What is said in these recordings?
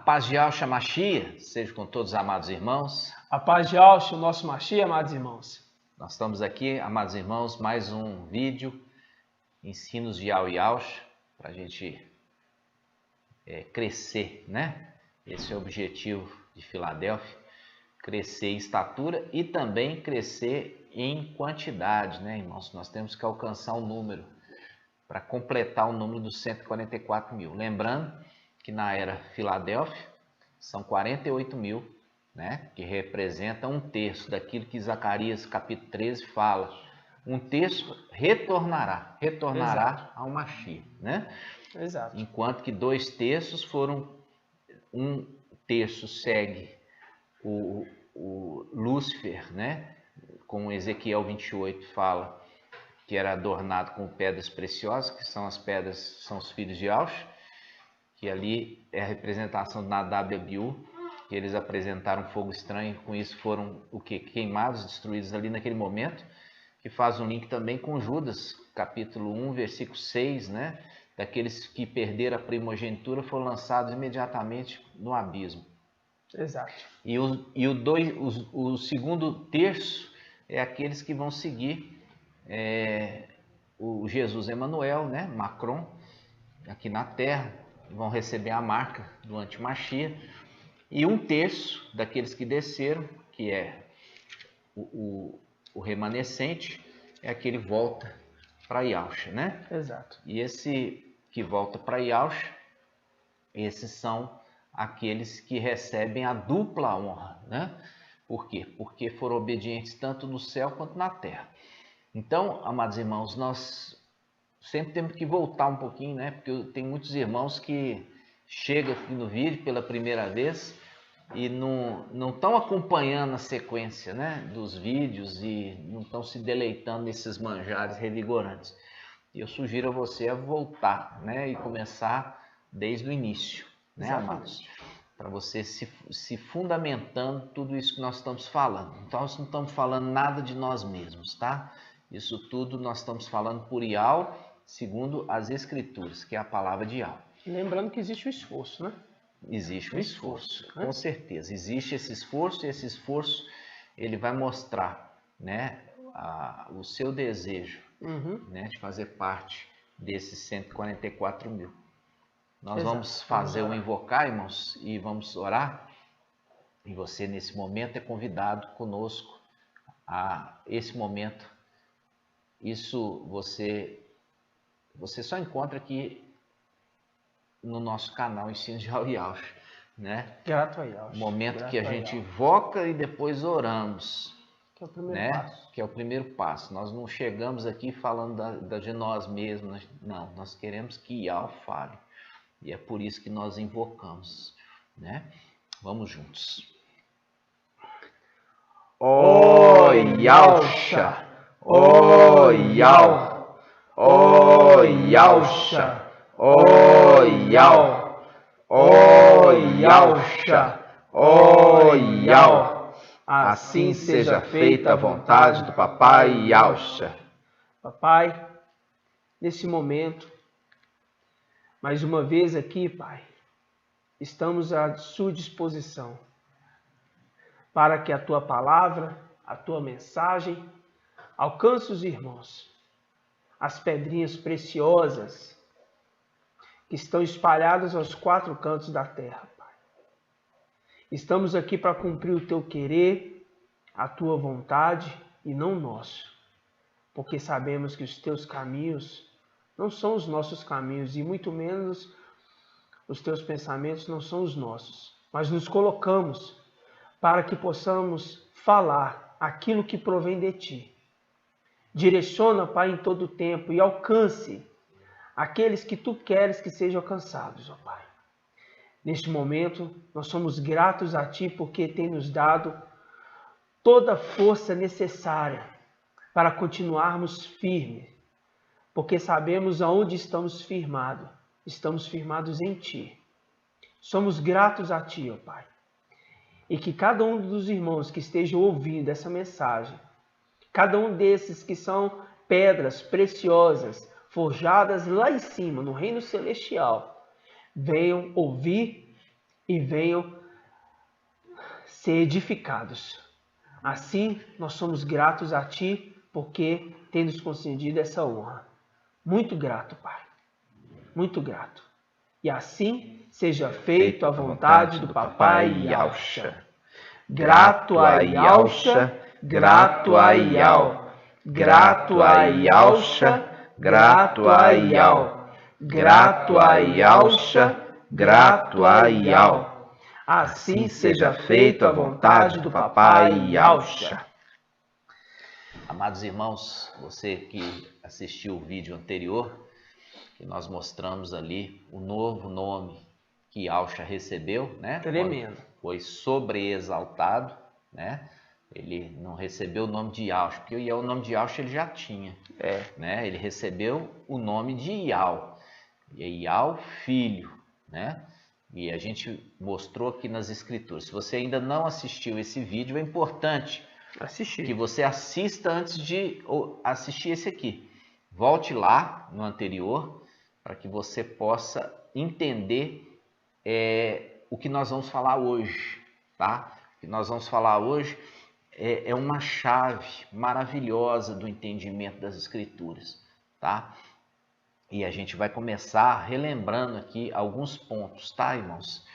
paz de Yahshua Mashiach seja com todos os amados irmãos. A paz de Yahshua, o nosso Mashiach, amados irmãos. Nós estamos aqui, amados irmãos, mais um vídeo, ensinos de Yahshua, para a gente crescer, né? Esse é o objetivo de Filadélfia, crescer em estatura e também crescer em quantidade, né, irmãos? Nós temos que alcançar um número, para completar o número dos 144 mil. Lembrando que na era Filadélfia são 48 mil, né, que representa um terço daquilo que Zacarias capítulo 13 fala. Um terço retornará Exato. ao Mashiach, né? Exato. Enquanto que 2/3 foram, um terço segue o Lúcifer, né? Como Ezequiel 28 fala, que era adornado com pedras preciosas, que são as pedras, são os filhos de Yahshua, que ali é a representação de Nadab e Abiú, que eles apresentaram fogo estranho, com isso foram queimados, destruídos ali naquele momento, que faz um link também com Judas, capítulo 1, versículo 6, né? Daqueles que perderam a primogenitura foram lançados imediatamente no abismo. Exato. E o segundo terço é aqueles que vão seguir o Jesus Emanuel, né? Macron, aqui na Terra, vão receber a marca do antimachia. E um terço daqueles que desceram, que é o remanescente, é aquele que volta para Yahshua, né? Exato. E esse que volta para Yahshua, esses são aqueles que recebem a dupla honra, né? Por quê? Porque foram obedientes tanto no céu quanto na terra. Então, amados irmãos, nós sempre temos que voltar um pouquinho, né? Porque tem muitos irmãos que chegam aqui no vídeo pela primeira vez e não estão acompanhando a sequência, né, dos vídeos e não estão se deleitando nesses manjares revigorantes. E eu sugiro a você a voltar, né, e começar desde o início, né, amados? Para você se fundamentando tudo isso que nós estamos falando. Então, nós não estamos falando nada de nós mesmos, tá? Isso tudo nós estamos falando por Yahweh, segundo as Escrituras, que é a palavra de Yahweh. Lembrando que existe o esforço, né? Existe um esforço, né? Com certeza. Existe esse esforço e esse esforço ele vai mostrar, né, o seu desejo, né, de fazer parte desses 144 mil. Nós vamos fazer o invocar, irmãos, e vamos orar. E você, nesse momento, é convidado conosco a esse momento. Isso você só encontra aqui no nosso canal Ensino de Yahshua, né? Grato a Yahshua. O momento que a gente invoca e depois oramos. Que é o primeiro passo. Que é o primeiro passo. Nós não chegamos aqui falando de nós mesmos. Não, nós queremos que Yahweh fale. E é por isso que nós invocamos, né? Vamos juntos. Ó Yahshua, ó Yahweh, ó Yahshua, ó Yahweh, ó Yahshua, ó Yahweh. Assim seja feita a vontade do Papai Yahshua. Papai, nesse momento, mais uma vez aqui, Pai, estamos à sua disposição para que a tua palavra, a tua mensagem alcance os irmãos, as pedrinhas preciosas que estão espalhadas aos 4 cantos da terra, Pai. Estamos aqui para cumprir o teu querer, a tua vontade e não o nosso, porque sabemos que os teus caminhos não são os nossos caminhos e muito menos os teus pensamentos não são os nossos. Mas nos colocamos para que possamos falar aquilo que provém de ti. Direciona, Pai, em todo o tempo e alcance aqueles que tu queres que sejam alcançados, ó Pai. Neste momento, nós somos gratos a ti porque tem nos dado toda a força necessária para continuarmos firmes, porque sabemos aonde estamos firmados em ti. Somos gratos a ti, ó Pai. E que cada um dos irmãos que estejam ouvindo essa mensagem, cada um desses que são pedras preciosas, forjadas lá em cima, no reino celestial, venham ouvir e venham ser edificados. Assim, nós somos gratos a Ti, porque tem nos concedido essa honra. Muito grato, Pai. Muito grato. E assim seja feito a vontade do Papai Yahusha. Grato a Yahusha, grato a Yah. Grato a Yahusha, grato a Yah. Grato a Yahusha, grato a Yah. Assim seja feito a vontade do Papai Yahusha. Amados irmãos, você que assistiu o vídeo anterior, que nós mostramos ali o novo nome que Yahusha recebeu, né? Tremendo. Foi sobreexaltado, né? Ele não recebeu o nome de Yahusha, porque o nome de Yahusha ele já tinha, né? Ele recebeu o nome de Yah, e é Yah, filho, né? E a gente mostrou aqui nas escrituras. Se você ainda não assistiu esse vídeo, é importante que você assista antes de assistir esse aqui. Volte lá no anterior para que você possa entender o que nós vamos falar hoje, tá? O que nós vamos falar hoje é uma chave maravilhosa do entendimento das escrituras, tá? E a gente vai começar relembrando aqui alguns pontos, tá, irmãos?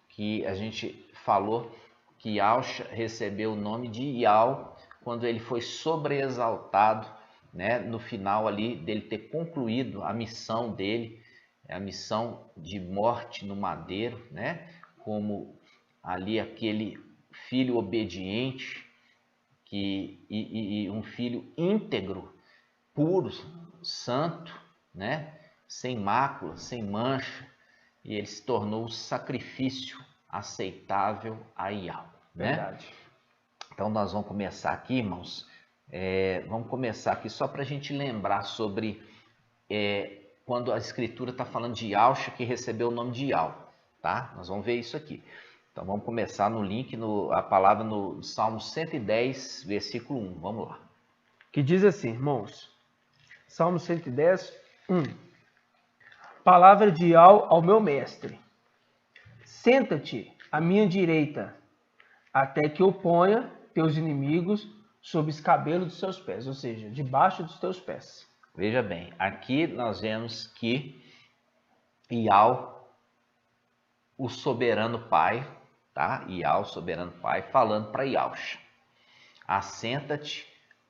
Que a gente falou que Yahusha recebeu o nome de Yah quando ele foi sobreexaltado, né? No final ali dele ter concluído a missão dele, a missão de morte no madeiro, né? Como ali aquele filho obediente e um filho íntegro, puro, santo, né? Sem mácula, sem mancha, e ele se tornou um sacrifício aceitável a Yah, né? Verdade. Então nós vamos começar aqui, irmãos. Vamos começar aqui só para a gente lembrar sobre quando a escritura está falando de Yahusha que recebeu o nome de Yah, tá? Nós vamos ver isso aqui. Então vamos começar no link, a palavra no Salmo 110, versículo 1. Vamos lá. Que diz assim, irmãos. Salmo 110, 1. Palavra de Yah ao meu mestre. Senta-te à minha direita, até que eu ponha teus inimigos sob os cabelos dos seus pés, ou seja, debaixo dos teus pés. Veja bem, aqui nós vemos que Yah, o soberano Pai, tá? Yah, o soberano Pai, falando para Yahusha: assenta-te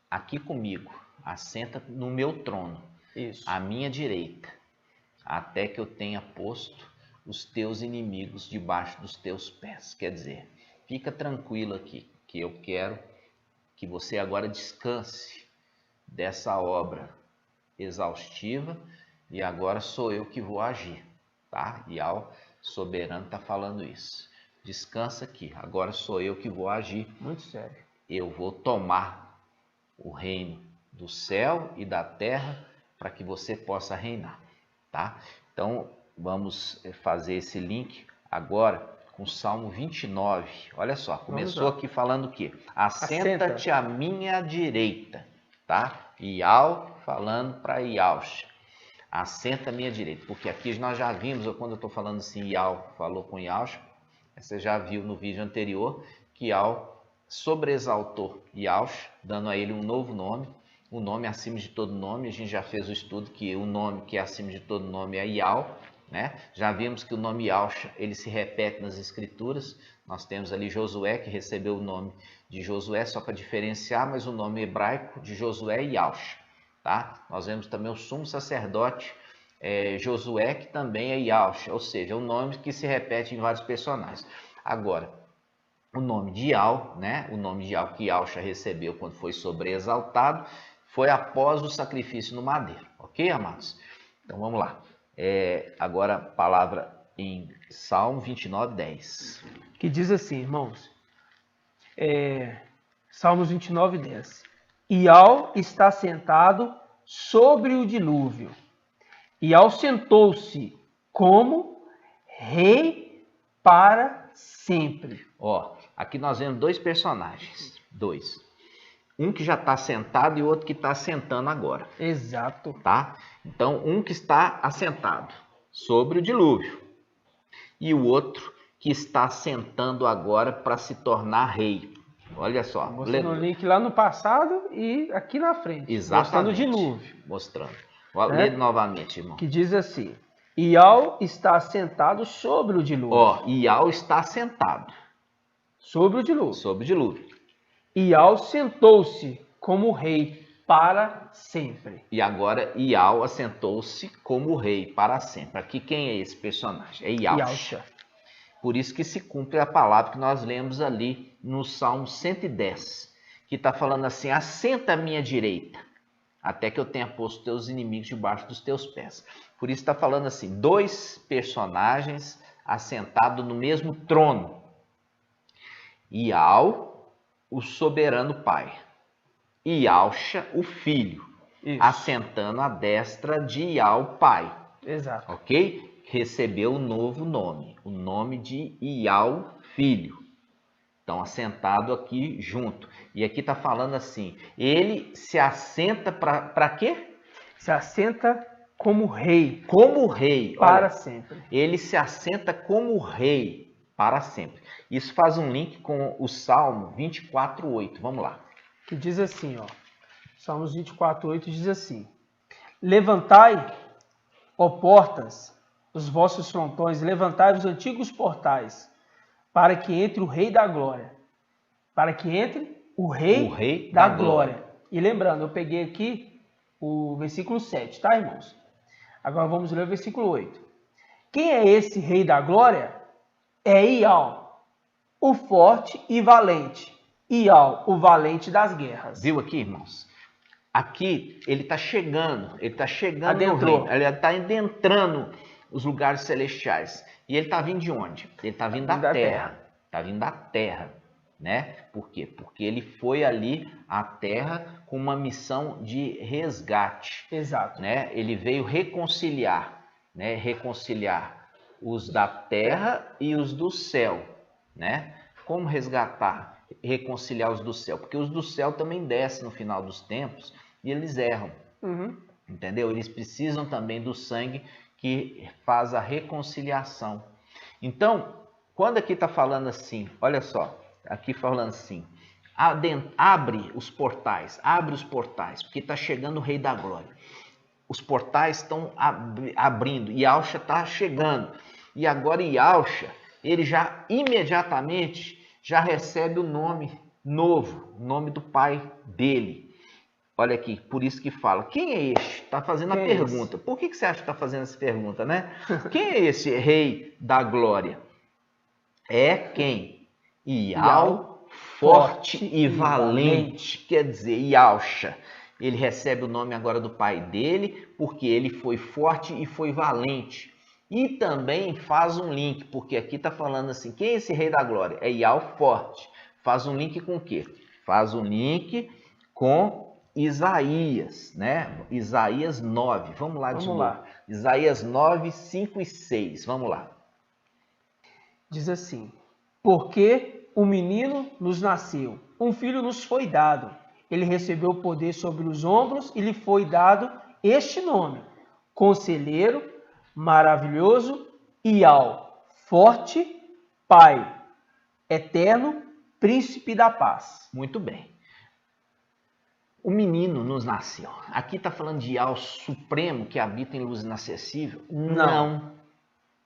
aqui comigo, assenta no meu trono, à minha direita, até que eu tenha posto os teus inimigos debaixo dos teus pés. Quer dizer, fica tranquilo aqui, que eu quero que você agora descanse dessa obra exaustiva e agora sou eu que vou agir, tá? Yah, soberano, está falando isso. Descansa aqui, agora sou eu que vou agir. Muito sério. Eu vou tomar o reino do céu e da terra para que você possa reinar, tá? Então, vamos fazer esse link agora com o Salmo 29. Olha só, começou aqui falando o quê? Assenta-te à minha direita, tá? Yah falando para Yahusha. Assenta à minha direita, porque aqui nós já vimos, quando eu estou falando assim, Yah falou com Yahusha, você já viu no vídeo anterior que Yah sobreexaltou Yahusha, dando a ele um novo nome, um nome acima de todo nome. A gente já fez o estudo que o nome que é acima de todo nome é Yah, né? Já vimos que o nome Yahusha, ele se repete nas escrituras. Nós temos ali Josué, que recebeu o nome de Josué, só para diferenciar, mas o nome hebraico de Josué é Yahusha, tá? Nós vemos também o sumo sacerdote Josué, que também é Yahusha, ou seja, é um nome que se repete em vários personagens. Agora, o nome de Yah, né? O nome de Yah que Yahusha recebeu quando foi sobreexaltado, foi após o sacrifício no madeiro, ok, amados? Então vamos lá. Agora a palavra em Salmo 29, 10. Que diz assim, irmãos. Salmos 29, 10. Yah está sentado sobre o dilúvio. Yah sentou-se como rei para sempre. Ó, aqui nós vemos dois personagens. Dois. Um que já está sentado e o outro que está assentando agora. Exato. Tá? Então, um que está assentado sobre o dilúvio. E o outro que está sentando agora para se tornar rei. Olha só. Mostrando o link lá no passado e aqui na frente. Exatamente. Mostrando o dilúvio. Mostrando. Lê novamente, irmão. Que diz assim: Ial está sentado sobre o dilúvio. Ó, Ial está sentado. Sobre o dilúvio. Sobre o dilúvio. Ial sentou-se como rei para sempre. E agora Ial assentou-se como rei para sempre. Aqui quem é esse personagem? É Ialcha. Por isso que se cumpre a palavra que nós lemos ali no Salmo 110, que está falando assim: assenta à minha direita, até que eu tenha posto teus inimigos debaixo dos teus pés. Por isso está falando assim, 2 personagens assentados no mesmo trono. Ial, o soberano pai. Ialcha, o filho, assentando à destra de Ial, pai. Exato. Ok? Recebeu um novo nome, o nome de Ial, filho. Estão assentados aqui junto. E aqui está falando assim, ele se assenta para quê? Se assenta como rei. Como rei. Para Olha, sempre. Ele se assenta como rei para sempre. Isso faz um link com o Salmo 24:8. Vamos lá. Que diz assim, ó. Salmos 24:8 diz assim: Levantai, ó portas, os vossos frontões, levantai os antigos portais, para que entre o Rei da Glória. Para que entre o Rei da Glória. E lembrando, eu peguei aqui o versículo 7, tá, irmãos? Agora vamos ler o versículo 8. Quem é esse Rei da Glória? É Ial, o forte e valente. Ial, o valente das guerras. Viu aqui, irmãos? Aqui ele está chegando Adentrou. no reino, ele está adentrando os lugares celestiais. E ele está vindo de onde? Ele está vindo da terra. Está vindo da terra, né? Por quê? Porque ele foi ali à terra com uma missão de resgate. Exato. Né? Ele veio reconciliar, né? Reconciliar os da terra e os do céu, né? Como resgatar? Reconciliar os do céu, porque os do céu também descem no final dos tempos e eles erram, entendeu? Eles precisam também do sangue que faz a reconciliação. Então, quando aqui está falando assim, olha só, aqui falando assim, abre os portais, porque está chegando o Rei da Glória. Os portais estão abrindo, Ialcha está chegando, e agora Ialcha, ele já imediatamente já recebe o nome novo, o nome do pai dele. Olha aqui, por isso que fala, quem é este? Está fazendo a pergunta. Por que você acha que está fazendo essa pergunta, né? Quem é esse Rei da Glória? É quem? Ial, forte e valente. Quer dizer, Ialcha. Ele recebe o nome agora do pai dele, porque ele foi forte e foi valente. E também faz um link, porque aqui está falando assim, quem é esse Rei da Glória? É Ial forte. Faz um link com o quê? Faz um link com Isaías, né? Isaías 9. Vamos lá de novo. Isaías 9, 5 e 6. Vamos lá. Diz assim, porque um menino nos nasceu, um filho nos foi dado. Ele recebeu o poder sobre os ombros e lhe foi dado este nome, Conselheiro, Maravilhoso, Ial, Forte, Pai, Eterno, Príncipe da Paz. Muito bem. O menino nos nasceu. Aqui está falando de Ial Supremo, que habita em luz inacessível? Não.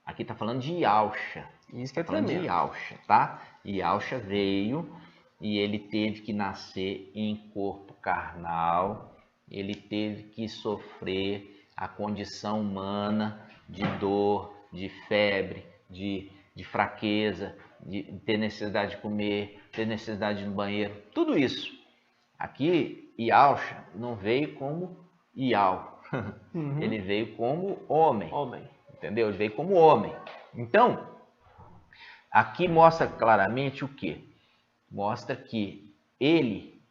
Aqui está falando de Ialcha. Isso que é tremendo. De Ialcha, tá? Ialcha veio e ele teve que nascer em corpo carnal. Ele teve que sofrer a condição humana de dor, de febre, de fraqueza, de ter necessidade de comer, ter necessidade de ir no banheiro, tudo isso. Aqui, Ialcha não veio como Ial, ele veio como homem, entendeu? Ele veio como homem. Então, aqui mostra claramente o quê? Mostra que ele,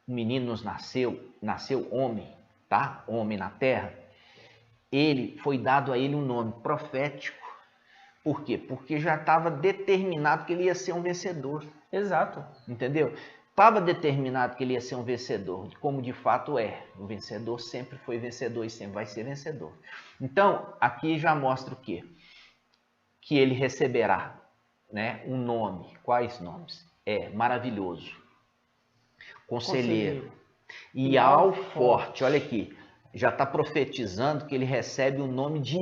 o menino nos nasceu homem, tá? Homem na terra. Ele foi dado a ele um nome profético. Por quê? Porque já estava determinado que ele ia ser um vencedor. Exato. Entendeu? Estava determinado que ele ia ser um vencedor, como de fato é. O vencedor sempre foi vencedor e sempre vai ser vencedor. Então, aqui já mostra o quê? que ele receberá, né, um nome. Quais nomes? Maravilhoso, Conselheiro, Ial Forte. Olha aqui, já está profetizando que ele recebe o nome de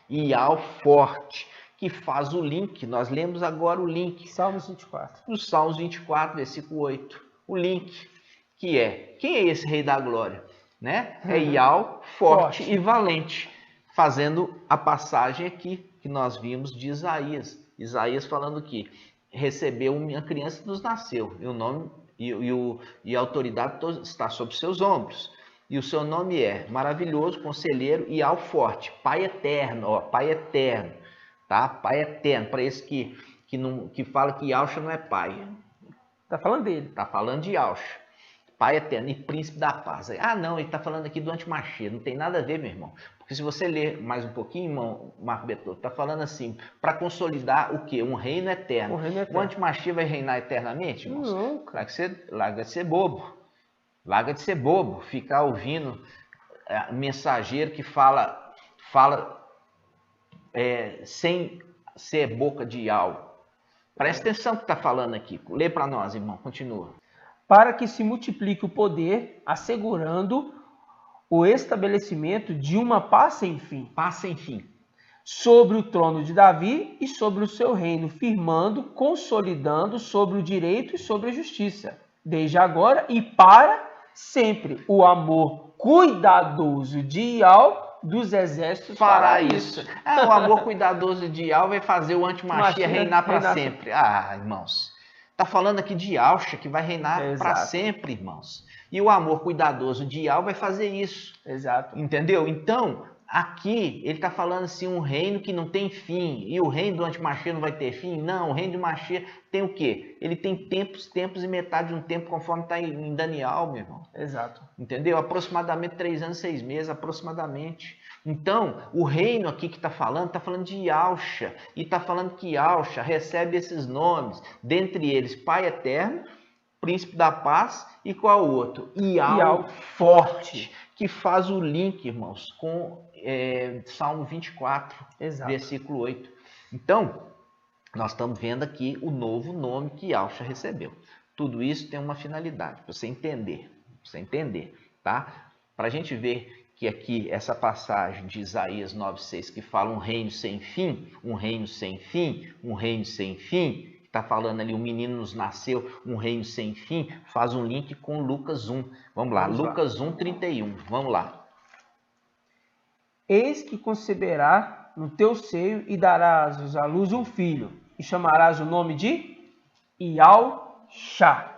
Ial Forte, que faz o link. Nós lemos agora o link. Salmos 24. No Salmos 24, versículo 8. O link, que é, quem é esse Rei da Glória? Né? É Ial Forte e Valente, fazendo a passagem aqui que nós vimos de Isaías. Isaías falando que recebeu uma criança que nos nasceu, e o nome e a autoridade está sobre seus ombros. E o seu nome é Maravilhoso, Conselheiro e Ial Forte, Pai Eterno, Pai Eterno, tá? Pai Eterno, para esse que fala que Yahshua não é pai. Tá falando dele. Tá falando de Yahshua, Pai Eterno e Príncipe da Paz. Ah, não, ele está falando aqui do Antimachia, não tem nada a ver, meu irmão. Porque se você ler mais um pouquinho, irmão Marco Beto, está falando assim, para consolidar o quê? Um reino eterno. O Antimachia vai reinar eternamente, irmãos? Não, cara. Larga de ser bobo. Larga de ser bobo, ficar ouvindo mensageiro que fala sem ser boca de Ial. Presta atenção que está falando aqui. Lê para nós, irmão, continua. Para que se multiplique o poder, assegurando o estabelecimento de uma paz sem fim. Paz sem fim. Sobre o trono de Davi e sobre o seu reino, firmando, consolidando sobre o direito e sobre a justiça, desde agora e para sempre. O amor cuidadoso de Ial dos exércitos fará isso. O amor cuidadoso de Ial vai fazer o Antimachia reinar para sempre. Ah, irmãos. Está falando aqui de Yahshua, que vai reinar para sempre, irmãos. E o amor cuidadoso de Ial vai fazer isso. Exato. Entendeu? Então, aqui, ele está falando assim, um reino que não tem fim. E o reino do Antimachia não vai ter fim? Não, o reino de Machia tem o quê? Ele tem tempos e metade de um tempo, conforme está em Daniel, meu irmão. Exato. Entendeu? Aproximadamente 3 anos, 6 meses, aproximadamente. Então, o reino aqui que está falando de Yahshua. E está falando que Yahshua recebe esses nomes, dentre eles Pai Eterno, Príncipe da Paz e qual outro? Ial Forte, que faz o link, irmãos, com Salmo 24, versículo 8. Então, nós estamos vendo aqui o novo nome que Yahshua recebeu. Tudo isso tem uma finalidade, para você entender, tá? Para a gente ver que aqui, essa passagem de Isaías 9,6, que fala um reino sem fim, um reino sem fim, um reino sem fim, está falando ali, um menino nos nasceu, um reino sem fim, faz um link com Lucas 1. Vamos lá, Lucas 1, 31. Vamos lá. Eis que conceberá no teu seio e darás à luz um filho, e chamarás o nome de Yahshua.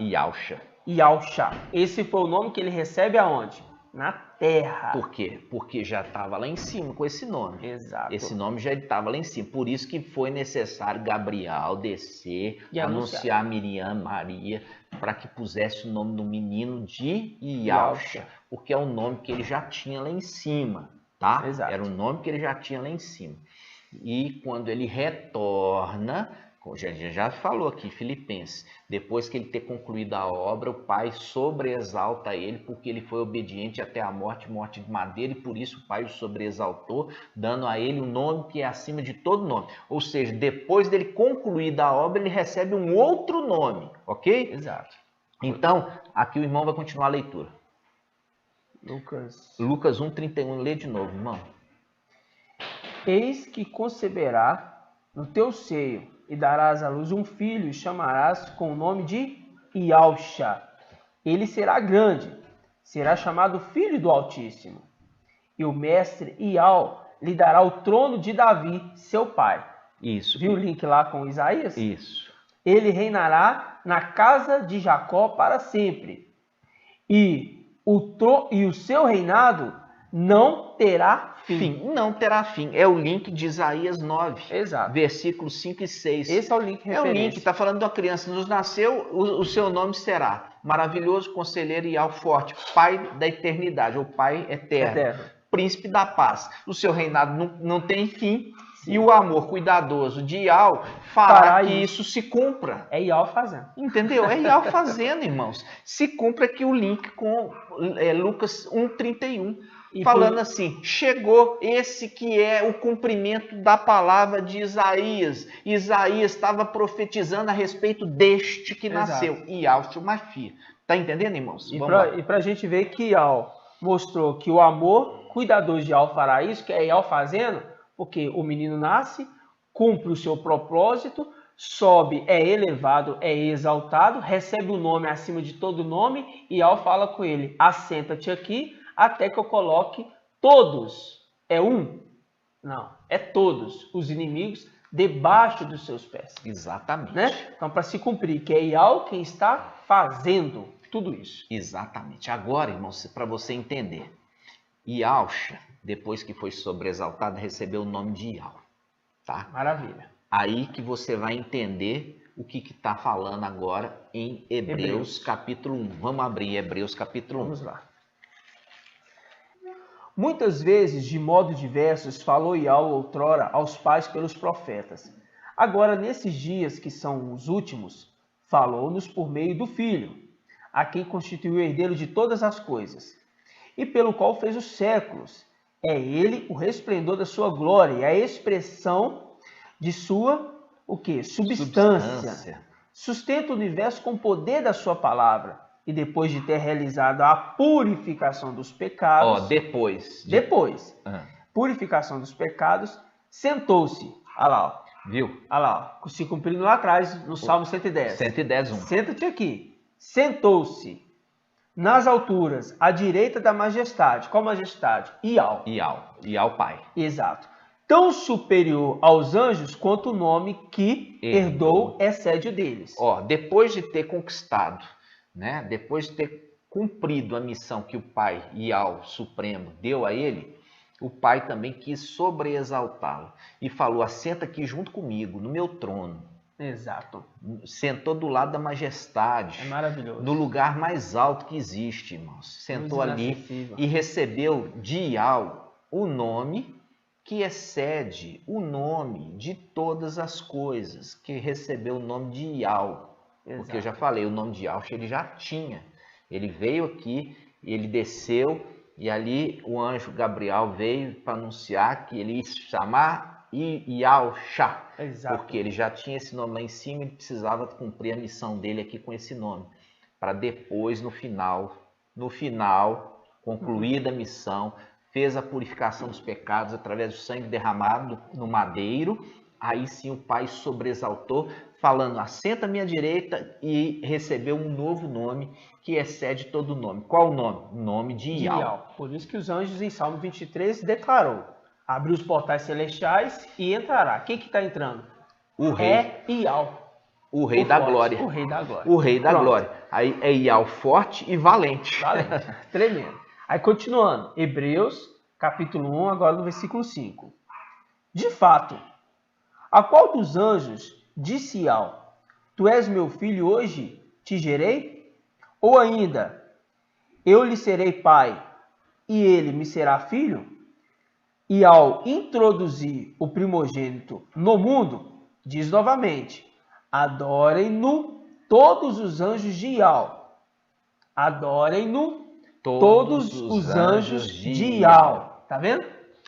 Yahshua. Esse foi o nome que ele recebe aonde? Na terra. Por quê? Porque já estava lá em cima com esse nome. Exato. Esse nome já estava lá em cima. Por isso que foi necessário Gabriel descer, anunciar Miriam, Maria, para que pusesse o nome do menino de Yahshua. Porque é o nome que ele já tinha lá em cima. Tá? Exato. Era o nome que ele já tinha lá em cima. E quando ele retorna, já falou aqui em Filipenses, depois que ele ter concluído a obra, o Pai sobreexalta ele, porque ele foi obediente até a morte de madeira, e por isso o Pai o sobreexaltou, dando a ele um nome que é acima de todo nome. Ou seja, depois dele concluir a obra, ele recebe um outro nome, ok? Exato. Então, aqui o irmão vai continuar a leitura. Lucas 1, 31, lê de novo, irmão. Eis que conceberá no teu seio e darás à luz um filho e chamarás com o nome de Yahshua. Ele será grande, será chamado Filho do Altíssimo. E o mestre Ial lhe dará o trono de Davi, seu pai. Isso. Viu o link lá com Isaías? Isso. Ele reinará na casa de Jacó para sempre. E o seu reinado não terá fim. Não terá fim. É o link de Isaías 9. Exato. Versículos 5 e 6. Esse é o link referência. É o link, está falando de uma criança nos nasceu, o seu nome será Maravilhoso, Conselheiro e Ial Forte, Pai da Eternidade, ou Pai Eterno. Príncipe da Paz. O seu reinado não tem fim. E o amor cuidadoso de Ial fará que isso se cumpra. É Ial fazendo. Entendeu? É Ial fazendo, irmãos. Se cumpre aqui o link com Lucas 1:31. Falando assim, chegou esse que é o cumprimento da palavra de Isaías. Isaías estava profetizando a respeito deste que nasceu. Ial Shumafia. Tá entendendo, irmãos? E para a gente ver que Ial mostrou que o amor cuidadoso de Ial fará isso, que é Ial fazendo, porque o menino nasce, cumpre o seu propósito, sobe, é elevado, é exaltado, recebe o nome acima de todo nome, e Ial fala com ele, assenta-te aqui, até que eu coloque todos. É um? Não, é todos os inimigos debaixo dos seus pés. Exatamente. Né? Então, para se cumprir, que é Ial quem está fazendo tudo isso. Exatamente. Agora, irmãos, para você entender, Ialcha, depois que foi sobreexaltado, recebeu o nome de Ial. Tá? Maravilha. Aí que você vai entender o que está falando agora em Hebreus capítulo 1. Vamos abrir Hebreus capítulo 1. Vamos lá. Muitas vezes, de modo diversos, falou Ial outrora aos pais pelos profetas. Agora, nesses dias que são os últimos, falou-nos por meio do Filho, a quem constituiu o herdeiro de todas as coisas, e pelo qual fez os séculos. É ele o resplendor da sua glória e a expressão de sua substância. Sustenta o universo com o poder da sua palavra. E depois de ter realizado a purificação dos pecados... Purificação dos pecados, sentou-se. Olha lá, ó. Viu? Olha lá, ó. Se cumprindo lá atrás, no Salmo 110. 110:1. Senta-te aqui. Sentou-se nas alturas, à direita da majestade. Qual majestade? Ial. Ial Pai. Exato. Tão superior aos anjos quanto o nome que herdou excede o deles. Depois de ter conquistado, né? Depois de ter cumprido a missão que o Pai, Ial Supremo, deu a ele, o Pai também quis sobreexaltá-lo e falou, assenta aqui junto comigo, no meu trono. Exato. Sentou do lado da majestade. É maravilhoso. No lugar mais alto que existe, irmãos. Sentou ali e recebeu de Ial o nome que excede o nome de todas as coisas, que recebeu o nome de Ial. Exato. Porque eu já falei, o nome de Ial ele já tinha. Ele veio aqui, ele desceu, e ali o anjo Gabriel veio para anunciar que ele ia se chamar Ialcha. Exato. Porque ele já tinha esse nome lá em cima e ele precisava cumprir a missão dele aqui com esse nome. Para depois, no final, concluída a missão, fez a purificação dos pecados através do sangue derramado no madeiro. Aí sim o Pai sobreexaltou, falando, assenta à minha direita, e recebeu um novo nome que excede todo nome. Qual o nome? O nome de Ial. Por isso que os anjos em Salmo 23 declarou, abriu os portais celestiais e entrará. Quem que está entrando? O rei. É Ial. O rei da glória. O rei da glória. O rei da glória. Aí é Ial forte e valente. Valente. Tremendo. Aí continuando, Hebreus capítulo 1, agora no versículo 5. De fato, a qual dos anjos disse Ial, tu és meu filho, hoje te gerei? Ou ainda, eu lhe serei pai e ele me será filho? E ao introduzir o primogênito no mundo, diz novamente, adorem-no todos os anjos de Ial. Adorem-no todos os anjos de Ial. Tá vendo?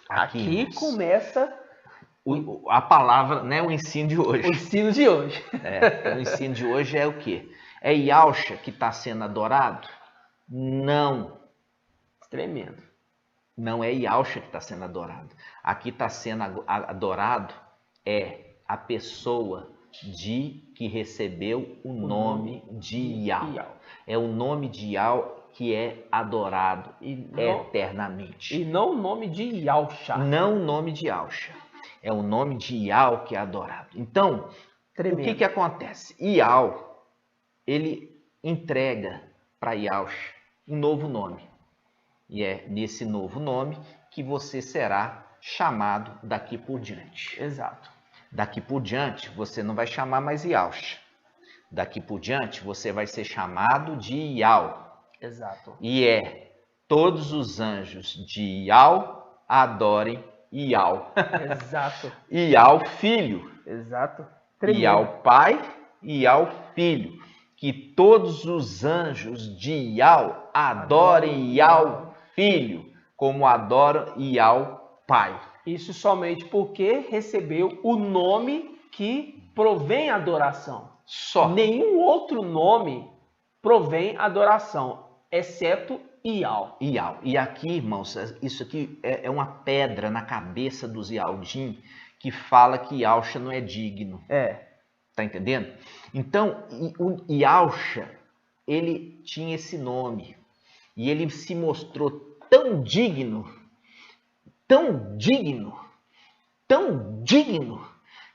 Aqui começa a palavra, né, o ensino de hoje. O ensino de hoje. O ensino de hoje é o quê? É Ialcha que está sendo adorado? Não. Tremendo. Não é Ialcha que está sendo adorado. Aqui está sendo adorado é a pessoa que recebeu o nome de Ial. É o nome de Ial que é adorado eternamente. E não o nome de Ialcha. Não o nome de Ialcha. É o nome de Ial que é adorado. Então, tremendo. O que acontece? Ial, ele entrega para Ialcha um novo nome. E é nesse novo nome que você será chamado daqui por diante. Exato. Daqui por diante, você não vai chamar mais Ialcha. Daqui por diante, você vai ser chamado de Ial. Exato. E todos os anjos de Ial adorem Iau. Exato. Iau, filho. Exato. Iau, pai. Iau, filho. Que todos os anjos de Iau adorem Iau, filho, como adoram Iau, pai. Isso somente porque recebeu o nome que provém adoração. Só. Nenhum outro nome provém adoração, exceto Iau. Iau. E aqui, irmãos, isso aqui é uma pedra na cabeça dos Iaudim que fala que Iauxa não é digno. Tá entendendo? Então, o Iauxa, ele tinha esse nome. E ele se mostrou tão digno, tão digno, tão digno,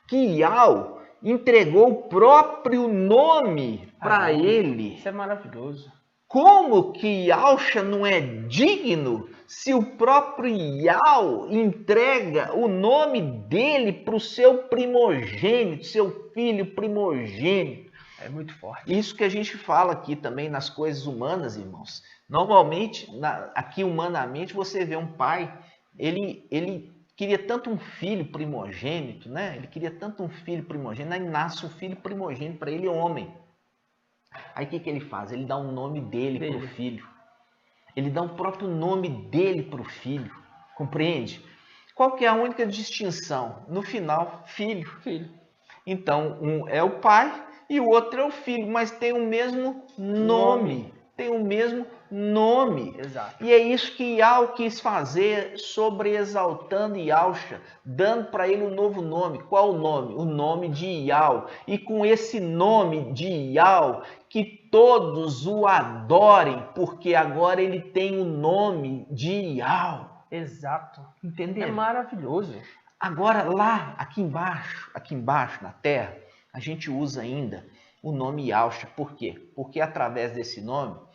que Iau entregou o próprio nome para ele. Isso é maravilhoso. Como que Iauxa não é digno se o próprio Iau entrega o nome dele para o seu primogênito, seu filho primogênito? É muito forte. Isso que a gente fala aqui também nas coisas humanas, irmãos. Normalmente, aqui humanamente, você vê um pai, ele queria tanto um filho primogênito, né? Ele queria tanto um filho primogênito, aí nasce um filho primogênito para ele, homem. Aí o que ele faz? Ele dá um nome dele para o filho. Ele dá o próprio nome dele para o filho. Compreende? Qual que é a única distinção? No final, filho. Então, um é o pai e o outro é o filho, mas tem o mesmo nome. Tem o mesmo nome. Exato. E é isso que Iau quis fazer, sobreexaltando Iauxa, dando para ele um novo nome. Qual o nome? O nome de Iau. E com esse nome de Iau, que todos o adorem, porque agora ele tem o nome de Iau. Exato. Entendeu? É maravilhoso. Agora lá, aqui embaixo na terra, a gente usa ainda o nome Iauxa. Por quê? Porque através desse nome,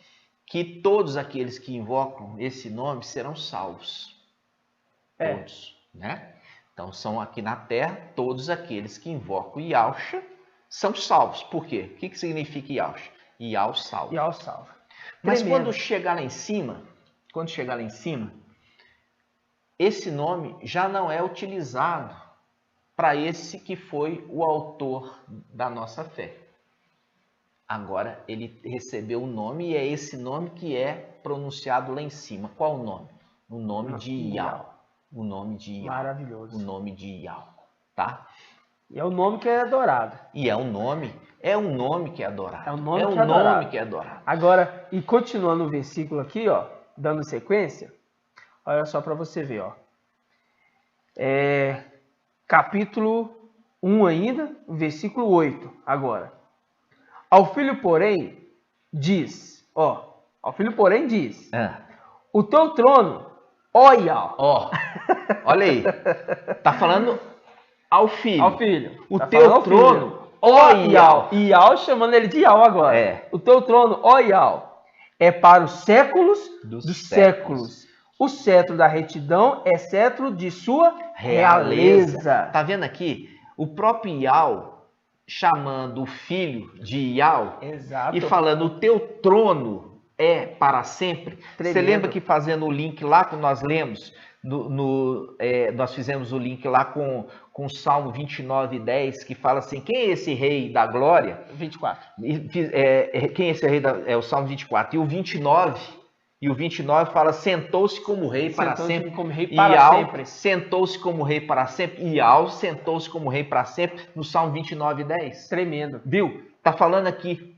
que todos aqueles que invocam esse nome serão salvos. Todos, né? Então são aqui na terra, todos aqueles que invocam Iauxa são salvos. Por quê? O que significa Iauxa? Iau salva. Iau salva. Mas Tremendo. quando chegar lá em cima, esse nome já não é utilizado para esse que foi o autor da nossa fé. Agora ele recebeu o nome e é esse nome que é pronunciado lá em cima. Qual o nome? O nome de Iau. O nome de Iau. Maravilhoso. O nome de Iau, tá? E é o nome que é adorado. E é um nome que é adorado. É o nome que é adorado. Agora, e continuando o versículo aqui, ó, dando sequência, olha só para você ver, ó. Capítulo 1 ainda, versículo 8, agora. Ao filho, porém, diz, o teu trono, ó Iau. Ó, olha aí, tá falando ao filho. Ao filho. O teu trono, ó Iau. Iau chamando ele de Iau agora. É. O teu trono, ó Iau, é para os séculos dos séculos. O cetro da retidão é cetro de sua realeza. Tá vendo aqui? O próprio Iau chamando o filho de Iau. Exato. E falando, o teu trono é para sempre. Tremendo. Você lembra que fazendo o link lá que nós lemos, nós fizemos o link lá com o Salmo 29:10, que fala assim, quem é esse rei da glória? 24. Quem é esse rei é o Salmo 24. E o 29 fala, sentou-se como rei para sempre. Como rei para sempre. Sentou-se como rei para sempre. Iau sentou-se como rei para sempre no Salmo 29:10. Tremendo. Viu? Está falando aqui,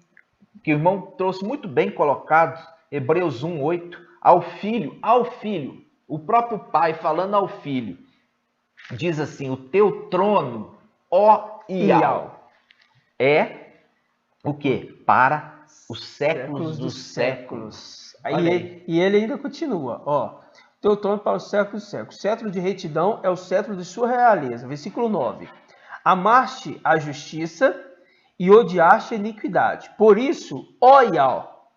que o irmão trouxe muito bem colocado, Hebreus 1:8, ao filho, o próprio pai falando ao filho, diz assim, o teu trono, ó Iau, é o quê? Para os séculos dos séculos. E ele ainda continua, ó. Teu trono para os séculos dos séculos. Cetro de retidão é o cetro de sua realeza. Versículo 9. Amaste a justiça e odiaste a iniquidade. Por isso, ó Iau,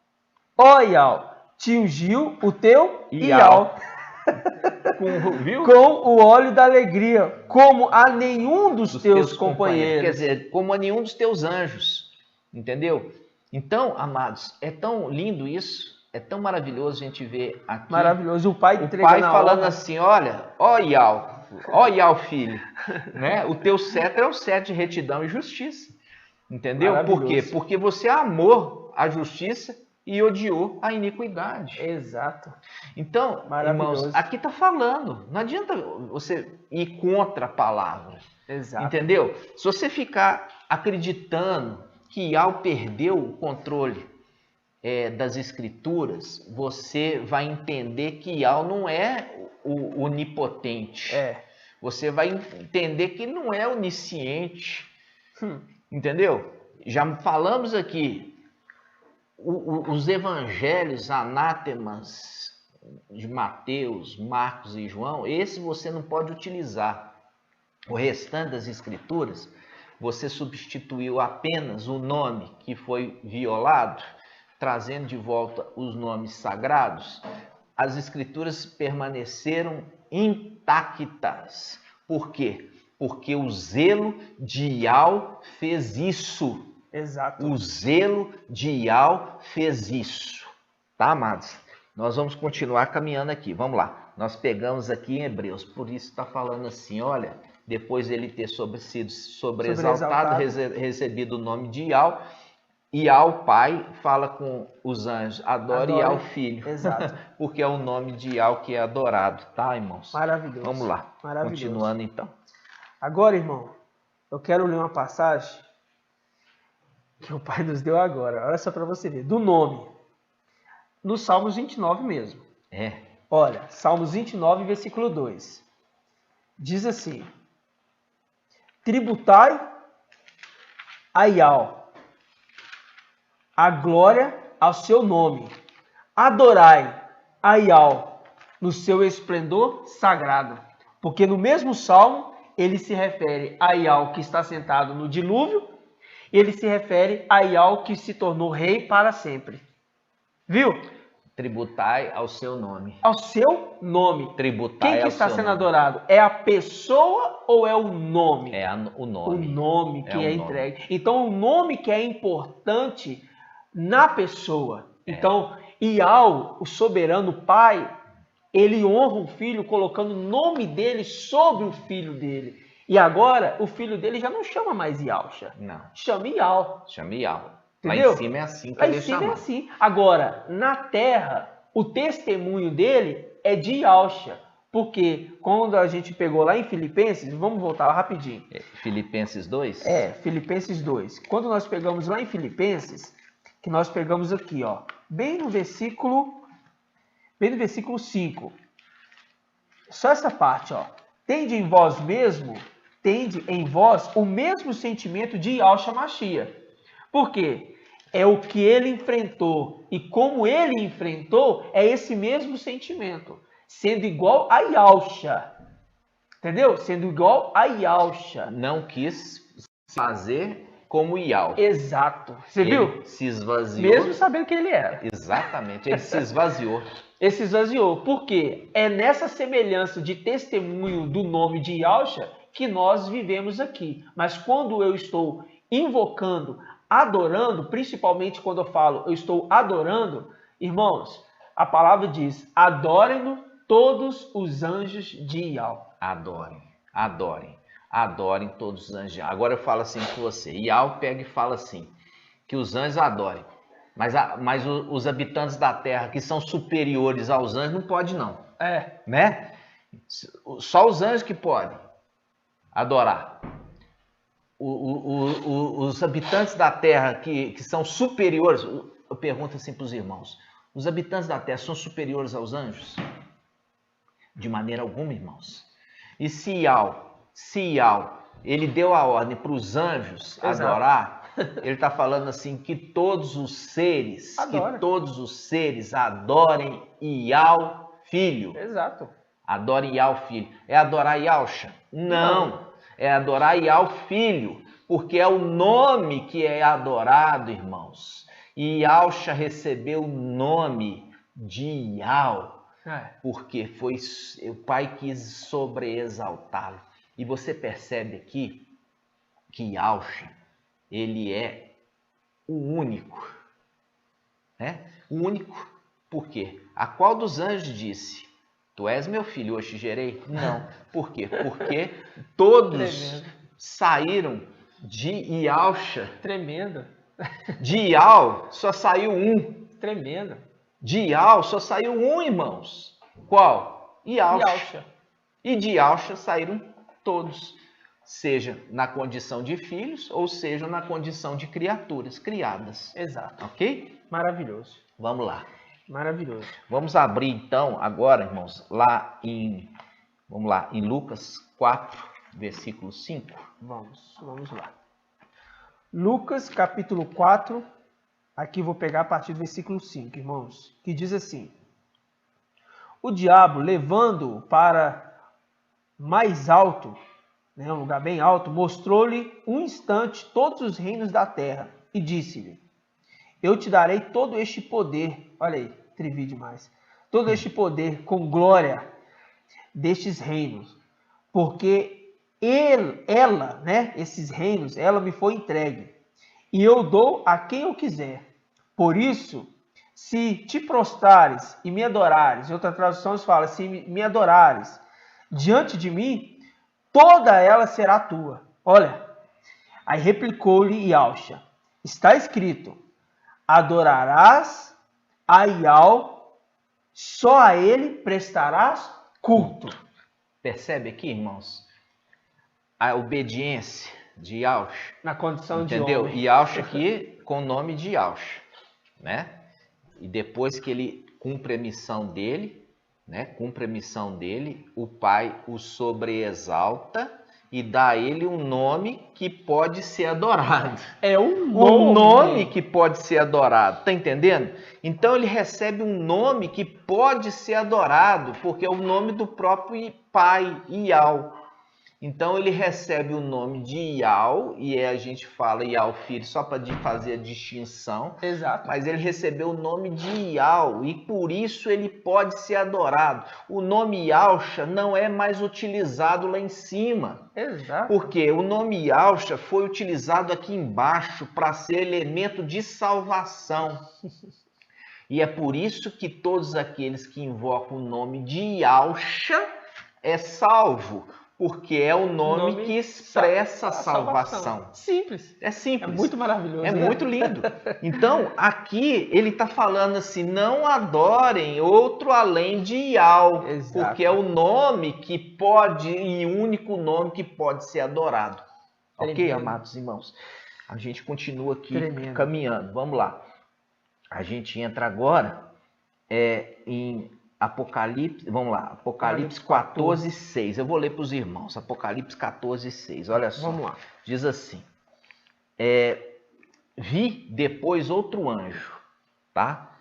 te ungiu o teu Iau. Com o óleo da alegria, como a nenhum dos teus companheiros. Quer dizer, como a nenhum dos teus anjos. Entendeu? Então, amados, é tão lindo isso. É tão maravilhoso a gente ver aqui. Maravilhoso. O pai falando assim, olha, ó Iau, Ó, Yah, o filho, né? O teu cetro é o cetro de retidão e justiça. Entendeu? Por quê? Porque você amou a justiça e odiou a iniquidade. Exato. Então, irmãos, aqui está falando. Não adianta você ir contra a palavra. Exato. Entendeu? Se você ficar acreditando que Yah perdeu o controle das escrituras, você vai entender que Yah não é o onipotente. Você vai entender que não é onisciente. Entendeu? Já falamos aqui, os evangelhos anátemas de Mateus, Marcos e João, esse você não pode utilizar. O restante das escrituras, você substituiu apenas o nome que foi violado, trazendo de volta os nomes sagrados. As escrituras permaneceram intactas. Por quê? Porque o zelo de Yah fez isso. Exato. O zelo de Yah fez isso. Tá, amados? Nós vamos continuar caminhando aqui. Vamos lá. Nós pegamos aqui em Hebreus. Por isso está falando assim, olha, depois ele ter sido sobreexaltado, recebido o nome de Yah, Yah, o Pai, fala com os anjos, adore Yah, o Filho. Exato. Porque é o nome de Yah que é adorado, tá, irmãos? Maravilhoso. Vamos lá. Maravilhoso. Continuando então. Agora, irmão, eu quero ler uma passagem que o Pai nos deu agora. Olha só para você ver. Do nome. No Salmos 29 mesmo. Olha, Salmos 29, versículo 2. Diz assim: tributai a Yah a glória ao seu nome. Adorai a Yah no seu esplendor sagrado. Porque no mesmo salmo, ele se refere a Yah que está sentado no dilúvio, ele se refere a Yah que se tornou rei para sempre. Viu? Tributai ao seu nome. Ao seu nome. Tributai Quem que está sendo adorado? É a pessoa ou é o nome? É o nome. O nome que é entregue. Então, o nome que é importante na pessoa. Então, Yah, o soberano Pai, ele honra o filho colocando o nome dele sobre o filho dele. E agora, o filho dele já não chama mais Yahusha. Não. Chama Yah. Chama Yah. Entendeu? Lá em cima é assim que ele ele chama. É assim. Agora, na terra, o testemunho dele é de Yahusha. Porque quando a gente pegou lá em Filipenses, vamos voltar lá rapidinho. Filipenses 2? Filipenses 2. Quando nós pegamos lá em Filipenses, que nós pegamos aqui, ó, bem no versículo 5. Só essa parte, ó. Tende em vós o mesmo sentimento de Yahshua Mashiach. Por quê? É o que ele enfrentou. E como ele enfrentou, é esse mesmo sentimento. Sendo igual a Yahshua. Entendeu? Sendo igual a Yahshua. Não quis fazer como Yah. Exato. Você viu? Se esvaziou. Mesmo sabendo que ele era. Exatamente. Ele se esvaziou. Ele se esvaziou. Por quê? É nessa semelhança de testemunho do nome de Yahshua que nós vivemos aqui. Mas quando eu estou invocando, adorando, principalmente quando eu falo eu estou adorando, irmãos, a palavra diz, adorem-no todos os anjos de Yah. Adorem, adorem, adorem todos os anjos de Yah. Agora eu falo assim com você, Yah pega e fala assim, que os anjos adorem, mas os habitantes da terra que são superiores aos anjos não pode não. Né? Só os anjos que podem adorar. Os habitantes da terra que são superiores, eu pergunto assim para os irmãos, os habitantes da terra são superiores aos anjos? De maneira alguma, irmãos. E se Yah, ele deu a ordem para os anjos adorar, ele está falando assim que todos os seres, adorem Yah Filho. Exato. Adorem Yah Filho. É adorar Yahshua? Não. É adorar Yah Filho, porque é o nome que é adorado, irmãos. E Yahshua recebeu o nome de Yah, porque foi o Pai quis sobreexaltá-lo. E você percebe aqui que Yahshua, ele é o único, né? O único, por quê? A qual dos anjos disse, Tu és meu filho, hoje te gerei? Não. Por quê? Porque todos saíram de Ialcha. Tremendo. De Ial só saiu um. Tremendo. De Ial só saiu um, irmãos. Qual? Ialcha. E de Ialcha saíram todos. Seja na condição de filhos, ou seja na condição de criaturas criadas. Exato. Ok? Maravilhoso. Vamos lá. Maravilhoso. Vamos abrir então agora, irmãos, vamos lá, em Lucas 4, versículo 5. Vamos lá. Lucas capítulo 4, aqui vou pegar a partir do versículo 5, irmãos, que diz assim: o diabo, levando-o para mais alto, um lugar bem alto, mostrou-lhe um instante todos os reinos da terra e disse-lhe: eu te darei todo este poder. Olha aí, atrevi demais. Todo este poder com glória destes reinos, porque ela, esses reinos, ela me foi entregue, e eu dou a quem eu quiser. Por isso, se te prostrares e me adorares, em outras traduções fala, se me adorares diante de mim, toda ela será tua. Olha, aí replicou-lhe Ialcha: está escrito, adorarás a Ial, só a ele prestarás culto. Percebe aqui, irmãos? A obediência de Ialcha. Na condição de entendeu? homem. Ialcha aqui com o nome de Ialcha, né? E depois que ele cumpre a missão dele, o pai o sobreexalta e dá a ele um nome que pode ser adorado. É um nome que pode ser adorado, tá entendendo? Então ele recebe um nome que pode ser adorado, porque é o nome do próprio pai, Ial. Então ele recebe o nome de Ial, e a gente fala Ial filho só para fazer a distinção. Exato. Mas ele recebeu o nome de Ial, e por isso ele pode ser adorado. O nome Ialcha não é mais utilizado lá em cima. Exato. Porque o nome Ialcha foi utilizado aqui embaixo para ser elemento de salvação. E é por isso que todos aqueles que invocam o nome de Ialcha é salvo. Porque é o nome que expressa a salvação. Simples. É simples. É muito maravilhoso. É muito lindo. Então, aqui ele está falando assim, não adorem outro além de Ial. Exato. Porque é o nome que pode, e o único nome que pode ser adorado. Tremendo. Ok, amados irmãos? A gente continua aqui caminhando. Vamos lá. A gente entra agora em Apocalipse, vamos lá, Apocalipse 14, 6. Eu vou ler para os irmãos, Apocalipse 14, 6. Olha só. Vamos lá. Diz assim: vi depois outro anjo, tá?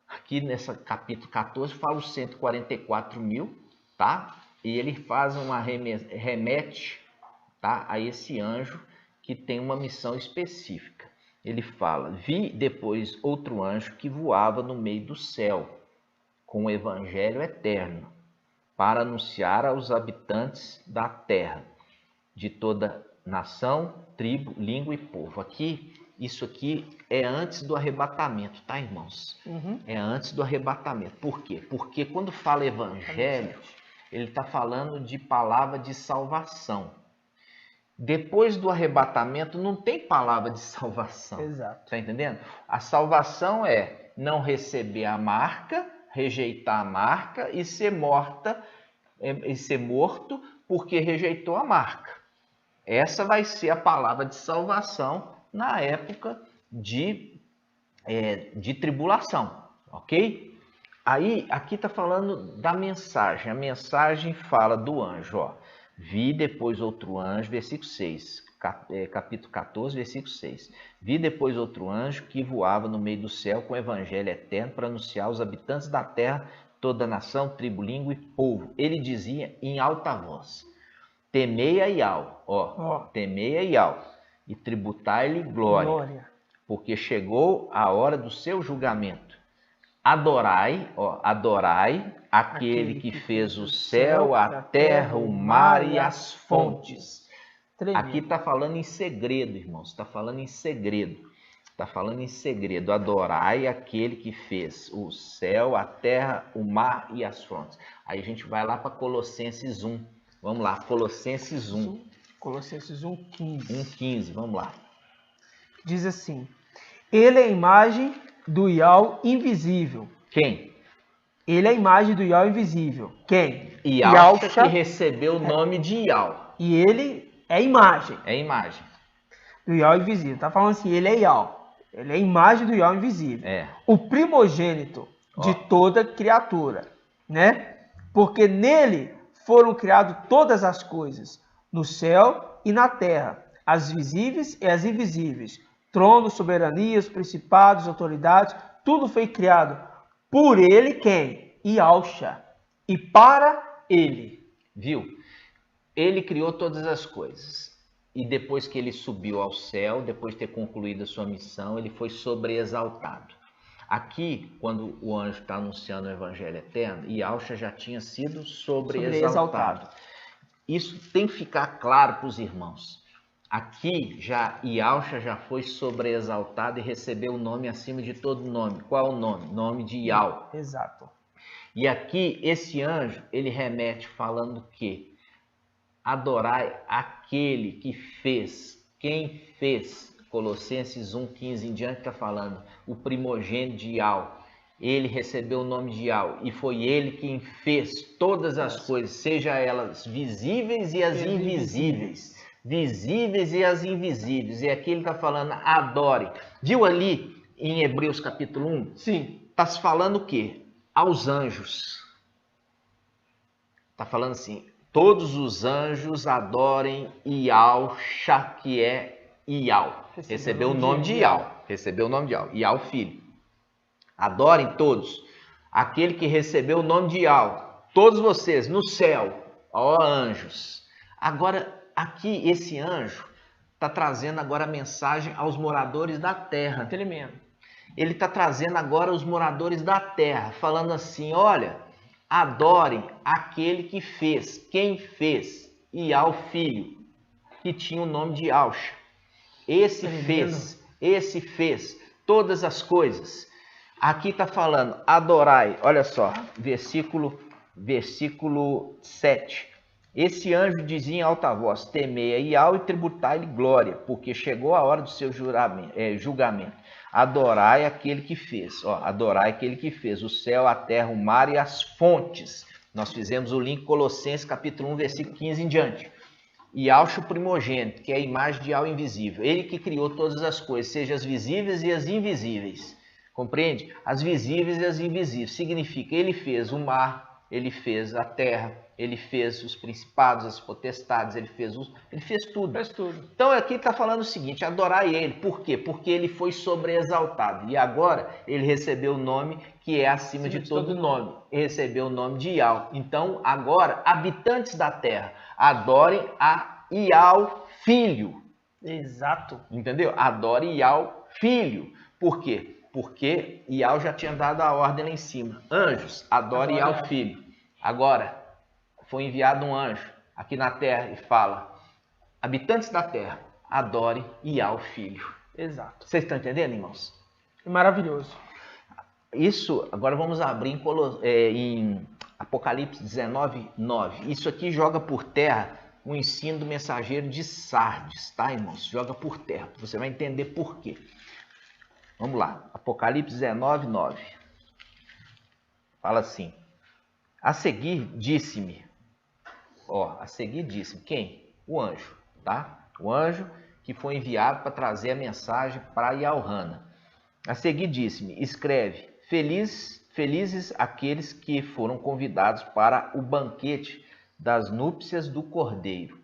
Aqui nessa capítulo 14 fala os 144 mil, tá? E ele faz uma remete, tá, a esse anjo que tem uma missão específica. Ele fala: vi depois outro anjo que voava no meio do céu, com o evangelho eterno, para anunciar aos habitantes da terra, de toda nação, tribo, língua e povo. Isso aqui é antes do arrebatamento, tá, irmãos? É antes do arrebatamento. Por quê? Porque quando fala evangelho, ele está falando de palavra de salvação. Depois do arrebatamento, não tem palavra de salvação. Exato. Tá entendendo? A salvação é não receber a marca, rejeitar a marca e ser morto porque rejeitou a marca. Essa vai ser a palavra de salvação na época de tribulação, ok? Aí, aqui está falando da mensagem. A mensagem fala do anjo, ó. Vi depois outro anjo, versículo 6, capítulo 14, versículo 6. Vi depois outro anjo que voava no meio do céu com o evangelho eterno para anunciar aos habitantes da terra, toda nação, tribo, língua e povo. Ele dizia em alta voz: temei a Ial, temei a Ial e tributai-lhe glória, porque chegou a hora do seu julgamento. Adorai aquele que fez o céu, a terra, o mar e as fontes. Aqui está falando em segredo, irmãos, está falando em segredo. Está falando em segredo. Adorai aquele que fez o céu, a terra, o mar e as fontes. Aí a gente vai lá para Colossenses 1. Vamos lá, Colossenses 1. Colossenses 1:15. 1:15, vamos lá. Diz assim: Ele é a imagem do Yahweh invisível. Quem? Ele é a imagem do Yahweh invisível. Quem? Yahusha, que recebeu o nome de Yahweh. E ele é a imagem. É a imagem. Do Yahweh invisível. Tá falando assim, ele é Yahweh. Ele é a imagem do Yahweh invisível. É. O primogênito de toda criatura, né? Porque nele foram criadas todas as coisas, no céu e na terra, as visíveis e as invisíveis, tronos, soberanias, principados, autoridades, tudo foi criado por ele, quem? Yahusha. E para ele. Viu? Ele criou todas as coisas. E depois que ele subiu ao céu, depois de ter concluído a sua missão, ele foi sobreexaltado. Aqui, quando o anjo está anunciando o evangelho eterno, Yahusha já tinha sido sobreexaltado. Isso tem que ficar claro para os irmãos. Aqui, Yahusha já foi sobreexaltado e recebeu o nome acima de todo nome. Qual é o nome? Nome de Yahweh. Exato. E aqui, esse anjo, ele remete falando que adorai aquele que fez, quem fez, Colossenses 1:15 em diante está falando, o primogênito de Yahweh. Ele recebeu o nome de Yahweh e foi ele quem fez todas as coisas, seja elas visíveis e as invisíveis. Visíveis e as invisíveis. E aqui ele está falando, adore. Viu ali em Hebreus capítulo 1? Sim. Está se falando o quê? Aos anjos. Está falando assim, todos os anjos adorem Yahusha, que é Yahweh. Recebeu o nome de Yahweh. Recebeu o nome de Yahweh. Yahweh, filho. Adorem todos. Aquele que recebeu o nome de Yahweh. Todos vocês no céu, ó anjos. Agora, aqui, esse anjo está trazendo agora a mensagem aos moradores da terra. Tremendo. Ele está trazendo agora os moradores da terra, falando assim, olha, adorem aquele que fez, quem fez, Yahweh filho, que tinha o nome de Yahusha. Esse fez todas as coisas. Aqui está falando, adorai, olha só, versículo 7. Esse anjo dizia em alta voz, temei a Yahweh e tributai-lhe glória, porque chegou a hora do seu julgamento. Adorai aquele que fez, adorai aquele que fez o céu, a terra, o mar e as fontes. Nós fizemos o link Colossenses capítulo 1, versículo 15 em diante. Yahusha o primogênito, que é a imagem de Yahweh invisível. Ele que criou todas as coisas, seja as visíveis e as invisíveis. Compreende? As visíveis e as invisíveis. Significa, ele fez o mar, ele fez a terra, ele fez os principados, as potestades, ele fez tudo. Fez tudo. Então aqui está falando o seguinte, adorar ele. Por quê? Porque ele foi sobreexaltado. E agora ele recebeu o nome que é acima de todo nome. Ele recebeu o nome de Yahweh. Então agora, habitantes da terra, adorem a Yahweh Filho. Exato. Entendeu? Adore Yahweh Filho. Por quê? Porque Yahweh já tinha dado a ordem lá em cima. Anjos, adore Yahweh Filho. Agora, foi enviado um anjo aqui na terra e fala, habitantes da terra, adore Yahweh Filho. Exato. Vocês estão entendendo, irmãos? Maravilhoso. Isso, agora vamos abrir em Apocalipse 19:9. Isso aqui joga por terra o ensino do mensageiro de Sardes, tá, irmãos? Joga por terra. Você vai entender por quê. Vamos lá. Apocalipse 19:9. Fala assim. A seguir disse-me. Quem? O anjo, tá? O anjo que foi enviado para trazer a mensagem para Yahweh. A seguir disse-me, escreve, felizes aqueles que foram convidados para o banquete das núpcias do Cordeiro.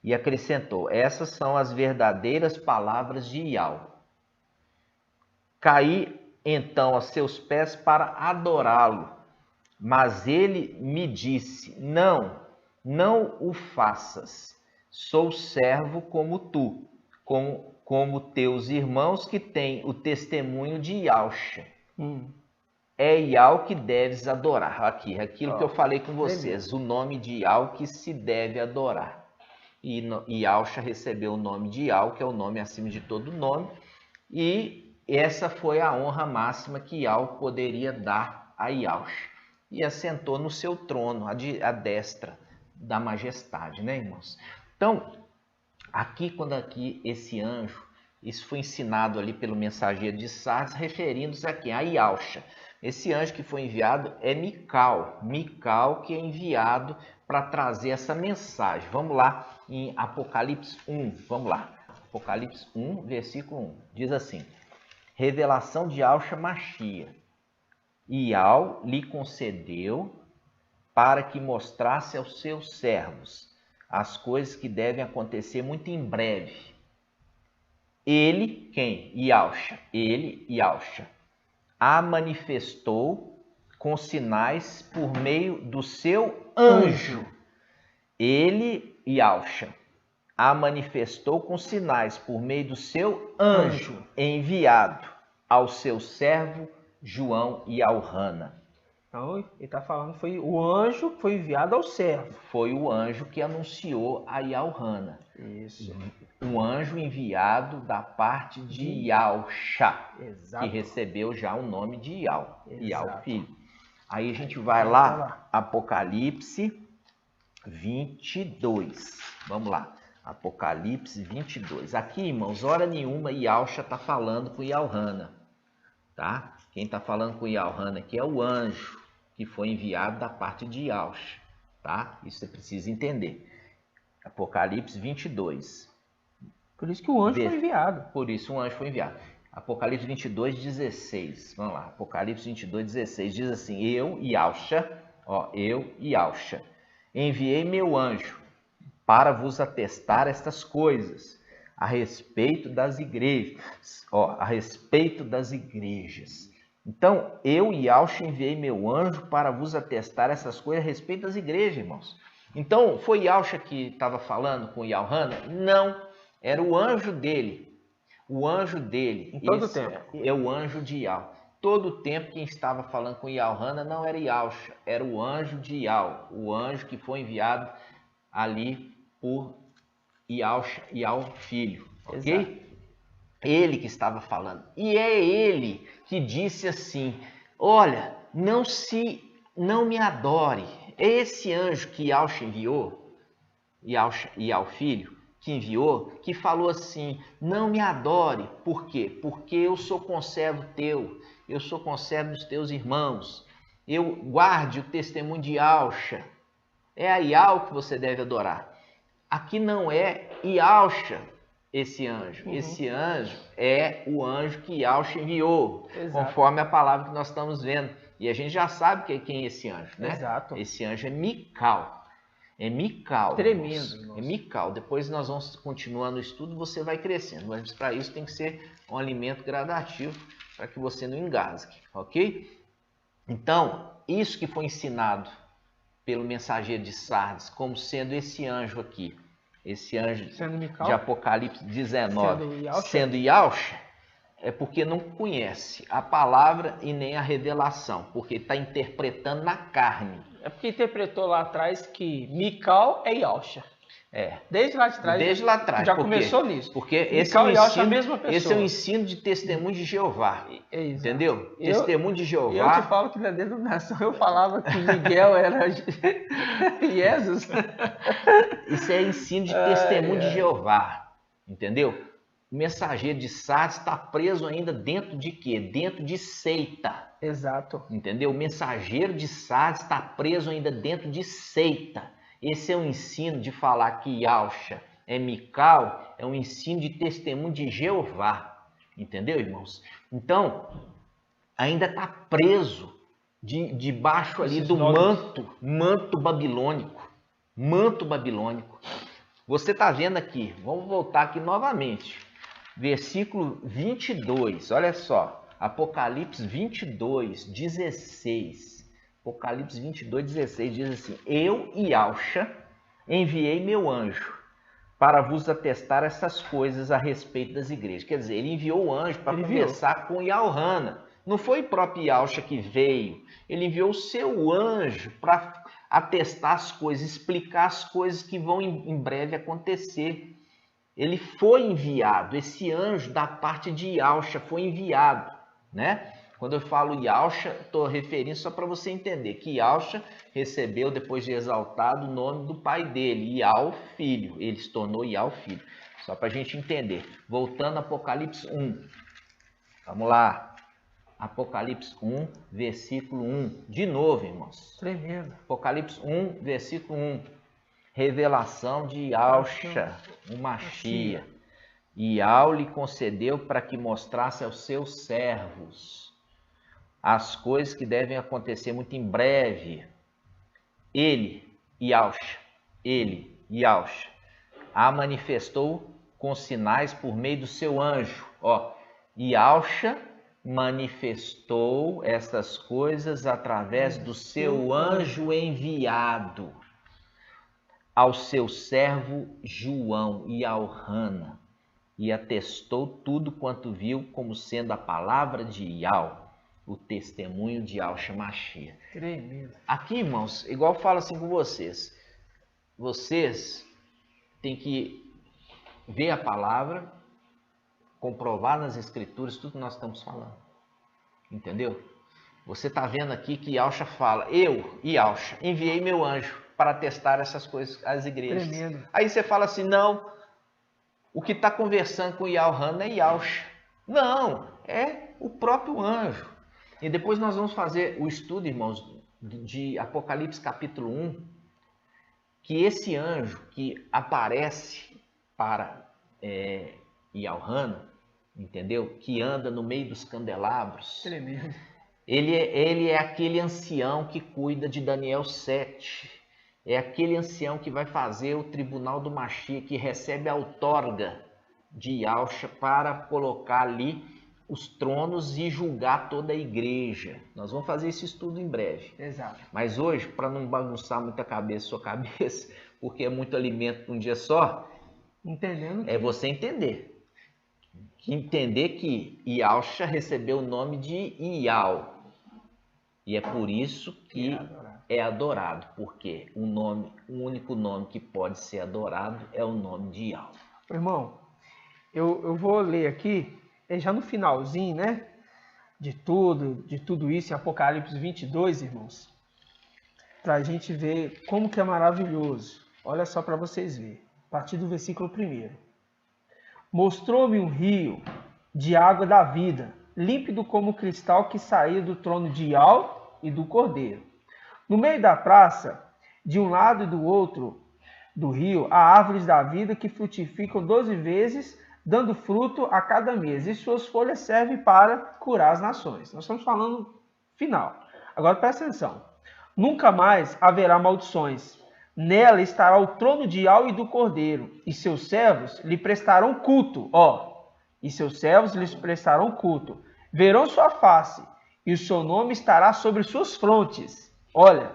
E acrescentou, essas são as verdadeiras palavras de Yahweh. Caí então a seus pés para adorá-lo, mas ele me disse, não o faças, sou servo como tu, como teus irmãos que têm o testemunho de Yahusha. É Yahweh que deves adorar. Aqui, aquilo que eu falei com vocês, o nome de Yahweh que se deve adorar. E Yahusha recebeu o nome de Yahweh, que é o nome acima de todo nome, E essa foi a honra máxima que Iau poderia dar a Iauxa. E assentou no seu trono, à destra da majestade, né, irmãos? Então, quando esse anjo, isso foi ensinado ali pelo mensageiro de Sardes, referindo-se a quem? A Iauxa. Esse anjo que foi enviado é Mical. Mical que é enviado para trazer essa mensagem. Vamos lá em Apocalipse 1. Vamos lá. Apocalipse 1, versículo 1. Diz assim: revelação de Iauxa Machia. Iau lhe concedeu para que mostrasse aos seus servos as coisas que devem acontecer muito em breve. Ele, quem? Iauxa. Ele, Iauxa, a manifestou com sinais por meio do seu anjo. Ele, Iauxa, a manifestou com sinais por meio do seu anjo enviado ao seu servo João e ao Hana. Então, ele está falando, foi o anjo que foi enviado ao servo. Foi o anjo que anunciou a Iauhana. Isso. Um anjo enviado da parte de Iauxa, Exato. que recebeu já o nome de Iau, Iau filho. Aí a gente vai vai lá, Apocalipse 22. Vamos lá, Apocalipse 22. Aqui, irmãos, hora nenhuma Iauxa está falando com Iauhana, tá? Quem está falando com Iauhana aqui é o anjo que foi enviado da parte de Iauxa, tá? Isso você precisa entender. Apocalipse 22. Por isso que o anjo foi enviado. Por isso o anjo foi enviado. Apocalipse 22, 16. Vamos lá. Apocalipse 22, 16 diz assim: eu, Iauxa, enviei meu anjo para vos atestar estas coisas a respeito das igrejas. A respeito das igrejas. Então, eu, Iauxa, enviei meu anjo para vos atestar essas coisas a respeito das igrejas, irmãos. Então, foi Iauxa que estava falando com Iauhana? Não, era o anjo dele. O anjo dele. Em todo o tempo. É o anjo de Iau. Todo o tempo quem estava falando com Iauhana não era Iauxa, era o anjo de Iau. O anjo que foi enviado ali por Iauxa, Iau filho. Ok? Exato. Ele que estava falando. E é ele que disse assim: olha, não me adore. É esse anjo que Iauxa enviou, Iau filho, que enviou, que falou assim: não me adore. Por quê? Porque eu sou conservo teu, eu sou conservo dos teus irmãos. Eu guarde o testemunho de Iauxa. É a Iau que você deve adorar. Aqui não é Iauxa esse anjo. Esse anjo é o anjo que Iauxa enviou, conforme a palavra que nós estamos vendo. E a gente já sabe quem é esse anjo, né? Exato. Esse anjo é Mical. É Mical. Tremendo. É Mical. Depois nós vamos continuando o estudo, você vai crescendo. Mas para isso tem que ser um alimento gradativo para que você não engasgue, ok? Então, isso que foi ensinado pelo mensageiro de Sardes como sendo esse anjo aqui, esse anjo de Apocalipse 19, sendo Iauxa, é porque não conhece a palavra e nem a revelação, porque está interpretando na carne. É porque interpretou lá atrás que Mical é Iauxa. Desde lá de trás. Desde lá atrás. Já começou nisso. Porque esse é o ensino de testemunho de Jeová. Entendeu? Testemunho de Jeová. Eu te falo que na denominação eu falava que Miguel era Jesus. Isso é ensino de testemunho de Jeová. Entendeu? O mensageiro de Sardes está preso ainda dentro de quê? Dentro de seita. Exato. Entendeu? O mensageiro de Sardes está preso ainda dentro de seita. Esse é um ensino de falar que Iauxa é Mical, é um ensino de testemunho de Jeová. Entendeu, irmãos? Então, ainda está preso debaixo ali do manto babilônico. Manto babilônico. Você está vendo aqui, vamos voltar aqui novamente. Versículo 22, olha só. Apocalipse 22, 16. Apocalipse 22, 16 diz assim: eu, Iauxa, enviei meu anjo para vos atestar essas coisas a respeito das igrejas. Quer dizer, ele enviou o anjo para conversar com Iauhana. Não foi o próprio Iauxa que veio. Ele enviou o seu anjo para atestar as coisas, explicar as coisas que vão em breve acontecer. ele foi enviado, esse anjo da parte de Yahusha foi enviado, né? Quando eu falo Yahusha, estou referindo só para você entender que Yahusha recebeu, depois de exaltado, o nome do pai dele, Yah, filho. Ele se tornou Yah, filho. Só para a gente entender. Voltando a Apocalipse 1. Vamos lá. Apocalipse 1, versículo 1. De novo, irmãos. Tremendo. Apocalipse 1, versículo 1. Revelação de Yahusha, o Mashiach. Yah lhe concedeu para que mostrasse aos seus servos as coisas que devem acontecer muito em breve. Ele, Yahusha, a manifestou com sinais por meio do seu anjo. Yahusha manifestou estas coisas através do seu anjo enviado ao seu servo João e ao Hana, e atestou tudo quanto viu como sendo a palavra de Yah, o testemunho de Yahusha Mashiach. Tremendo. Aqui, irmãos, igual eu falo assim com vocês, vocês têm que ver a palavra, comprovar nas escrituras tudo que nós estamos falando. Entendeu? Você está vendo aqui que Yahusha fala, eu, Yahusha, enviei meu anjo para testar essas coisas às igrejas. Tremendo. Aí você fala assim, não, o que está conversando com Yahweh é Yahusha. Não, é o próprio anjo. E depois nós vamos fazer o estudo, irmãos, de Apocalipse capítulo 1, que esse anjo que aparece para Yahweh, entendeu? Que anda no meio dos candelabros. Tremendo. Ele é aquele ancião que cuida de Daniel 7. É aquele ancião que vai fazer o tribunal do Mashiach, que recebe a outorga de Yahusha para colocar ali os tronos e julgar toda a igreja. Nós vamos fazer esse estudo em breve. Exato. Mas hoje, para não bagunçar muita cabeça, sua cabeça, porque é muito alimento para um dia só, entendendo é você entender. Entender que Yahusha recebeu o nome de Yah. E é por isso que é adorado, porque o único nome que pode ser adorado é o nome de Yah. Irmão, eu vou ler aqui, já no finalzinho, né? De tudo isso, em Apocalipse 22, irmãos, para a gente ver como que é maravilhoso. Olha só para vocês verem, a partir do versículo 1. Mostrou-me um rio de água da vida, límpido como cristal que saía do trono de Yah e do Cordeiro. No meio da praça, de um lado e do outro do rio, há árvores da vida que frutificam 12 vezes, dando fruto a cada mês, e suas folhas servem para curar as nações. Nós estamos falando final. Agora presta atenção. Nunca mais haverá maldições. Nela estará o trono de Yah e do Cordeiro, e seus servos lhe prestarão culto. E seus servos lhes prestarão culto. Verão sua face, e o seu nome estará sobre suas frontes. Olha,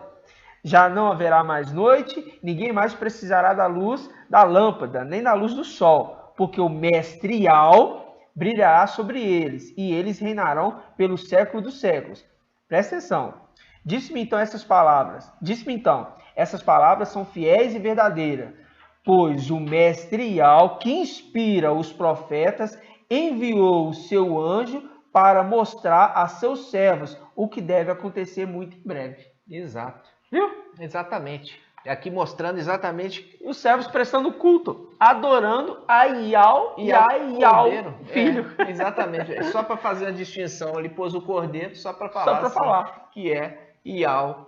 já não haverá mais noite, ninguém mais precisará da luz da lâmpada, nem da luz do sol, porque o mestre Yah brilhará sobre eles, e eles reinarão pelo século dos séculos. Presta atenção. Disse-me então, essas palavras são fiéis e verdadeiras, pois o mestre Yah, que inspira os profetas, enviou o seu anjo para mostrar a seus servos o que deve acontecer muito em breve. Exato. Viu? Exatamente. Aqui mostrando exatamente os servos prestando culto, adorando a Yah filho. Exatamente. Só para fazer a distinção, ele pôs o cordeiro só para falar, que é Yah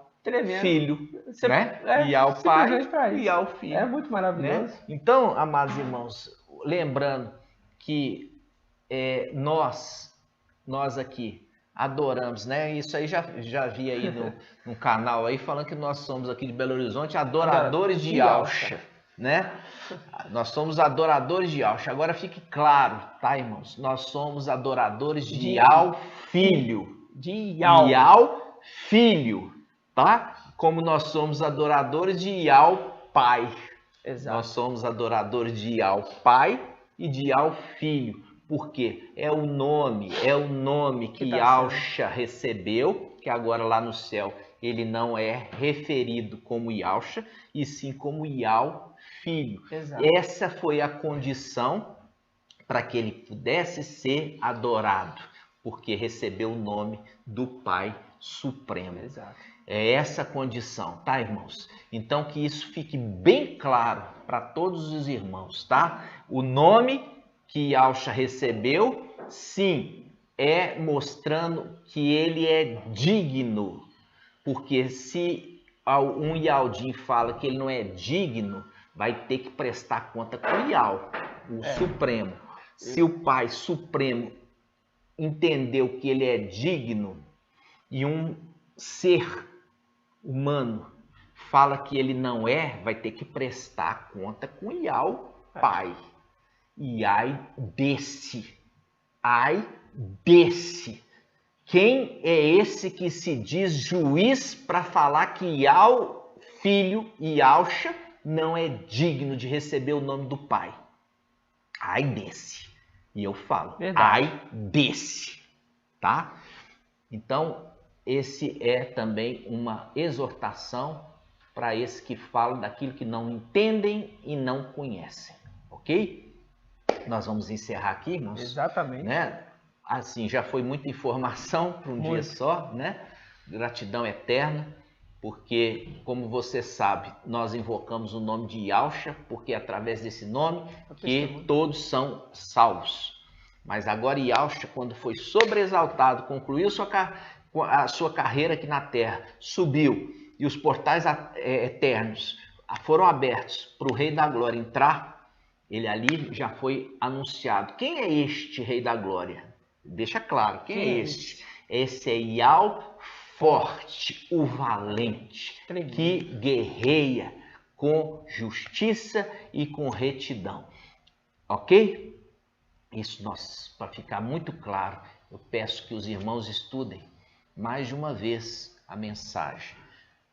filho, né? Yah pai e Yah filho. É muito maravilhoso. Né? Então, amados irmãos, lembrando que nós aqui adoramos, né? Isso aí já vi aí no canal aí falando que nós somos aqui de Belo Horizonte adoradores de Yahusha, né? Nós somos adoradores de Yahusha. Agora fique claro, tá, irmãos? Nós somos adoradores de Yah Filho, Yah Filho, tá? Como nós somos adoradores de Yah Pai. Exato. Nós somos adoradores de Yah Pai e de Yah Filho. Porque é o nome que Yahusha recebeu, que agora lá no céu ele não é referido como Yahshua, e sim como Yao, filho. Exato. Essa foi a condição para que ele pudesse ser adorado, porque recebeu o nome do Pai Supremo. Exato. É essa condição, tá, irmãos? Então que isso fique bem claro para todos os irmãos, tá? O nome que Yahshua recebeu, sim, é mostrando que ele é digno, porque se um Yaldim fala que ele não é digno, vai ter que prestar conta com o Yao, o Supremo. Se o Pai Supremo entendeu que ele é digno e um ser humano fala que ele não é, vai ter que prestar conta com o Yao, Pai. E ai desse. Quem é esse que se diz juiz para falar que Yao, filho, Yahshua, não é digno de receber o nome do Pai? Ai desse. E eu falo, Verdade. ai desse. Tá? Então, esse é também uma exortação para esses que falam daquilo que não entendem e não conhecem. Ok? Nós vamos encerrar aqui, irmãos. Exatamente. Né? Assim, já foi muita informação para um dia só, né? Gratidão eterna, porque, como você sabe, nós invocamos o nome de Yahshua, porque é através desse nome que todos são salvos. Mas agora Yahshua, quando foi sobreexaltado, concluiu a sua carreira aqui na terra, subiu, e os portais eternos foram abertos para o Rei da Glória entrar, ele ali já foi anunciado. Quem é este Rei da Glória? Deixa claro, quem é este? Esse é Yao forte, o valente, que guerreia com justiça e com retidão. Ok? Isso, para ficar muito claro, eu peço que os irmãos estudem mais de uma vez a mensagem,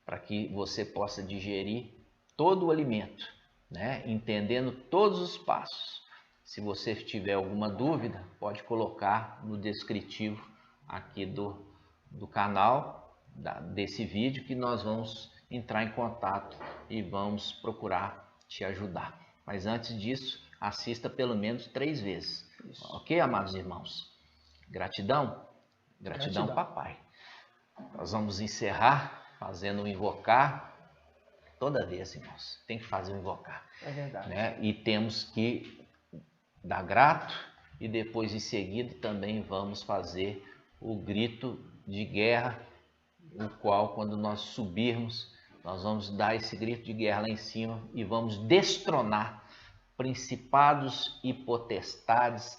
para que você possa digerir todo o alimento, né? Entendendo todos os passos. Se você tiver alguma dúvida, pode colocar no descritivo aqui do canal, desse vídeo, que nós vamos entrar em contato e vamos procurar te ajudar. Mas antes disso, assista pelo menos 3 vezes. Isso. Ok, amados irmãos? Gratidão? Gratidão, papai. Nós vamos encerrar fazendo um invocar. Toda vez, irmãos, tem que fazer um invocar. É verdade. Né? E temos que dar grato, e depois em seguida também vamos fazer o grito de guerra, o qual, quando nós subirmos, nós vamos dar esse grito de guerra lá em cima e vamos destronar principados e potestades,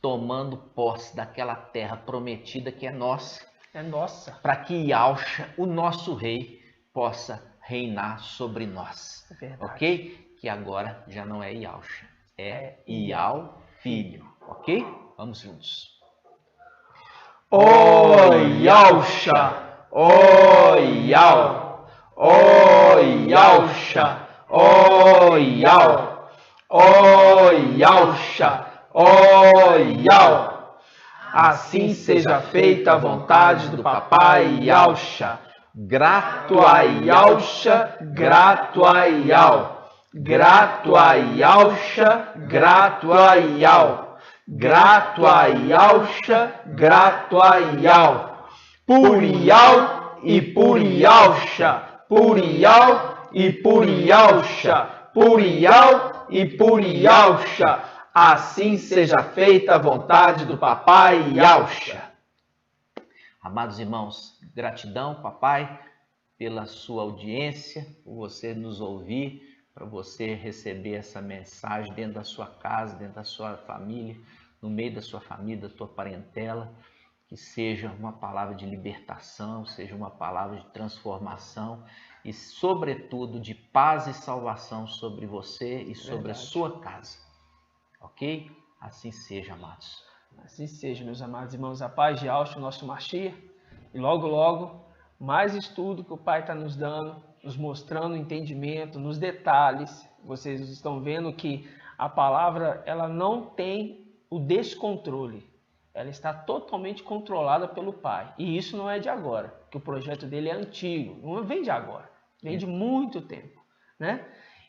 tomando posse daquela terra prometida que é nossa. É nossa. Para que Yahshua, o nosso rei, possa reinar sobre nós. É verdade. Ok? Que agora já não é Yahshua, é Yao, filho. Ok? Vamos juntos. Oh Yahshua, oh Yao, oh Yahshua, oh Yao, oh Yahshua, oh Yao. Assim seja feita a vontade do papai Yahshua. Grato a Yahshua, grato a Yao. Grato a Yahshua, grato a Yao. Grato a Yahshua, grato a Yao. Por Yao e por Yahshua. Por Yao e por Yahshua. Por Yao e por Yahshua. Assim seja feita a vontade do papai Yahshua. Amados irmãos, gratidão, papai, pela sua audiência, por você nos ouvir, para você receber essa mensagem dentro da sua casa, dentro da sua família, no meio da sua família, da tua parentela, que seja uma palavra de libertação, seja uma palavra de transformação e, sobretudo, de paz e salvação sobre você e sobre a sua casa. Ok? Assim seja, amados. Assim seja, meus amados irmãos. A paz de Yahshua, nosso Mashiach. E logo, logo, mais estudo que o Pai está nos dando, nos mostrando o entendimento, nos detalhes. Vocês estão vendo que a palavra ela não tem o descontrole. ela está totalmente controlada pelo Pai. E isso não é de agora, que o projeto dele é antigo, não vem de agora, vem de muito tempo, né?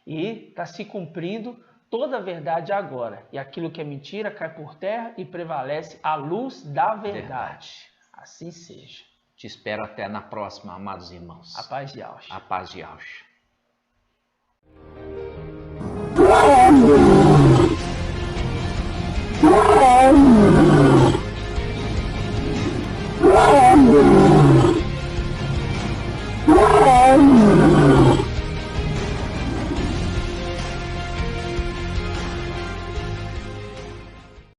E está se cumprindo toda a verdade agora. E aquilo que é mentira cai por terra e prevalece a luz da verdade. Assim seja. Te espero até na próxima, amados irmãos. A paz de Ausch. A paz de Ausch. Oh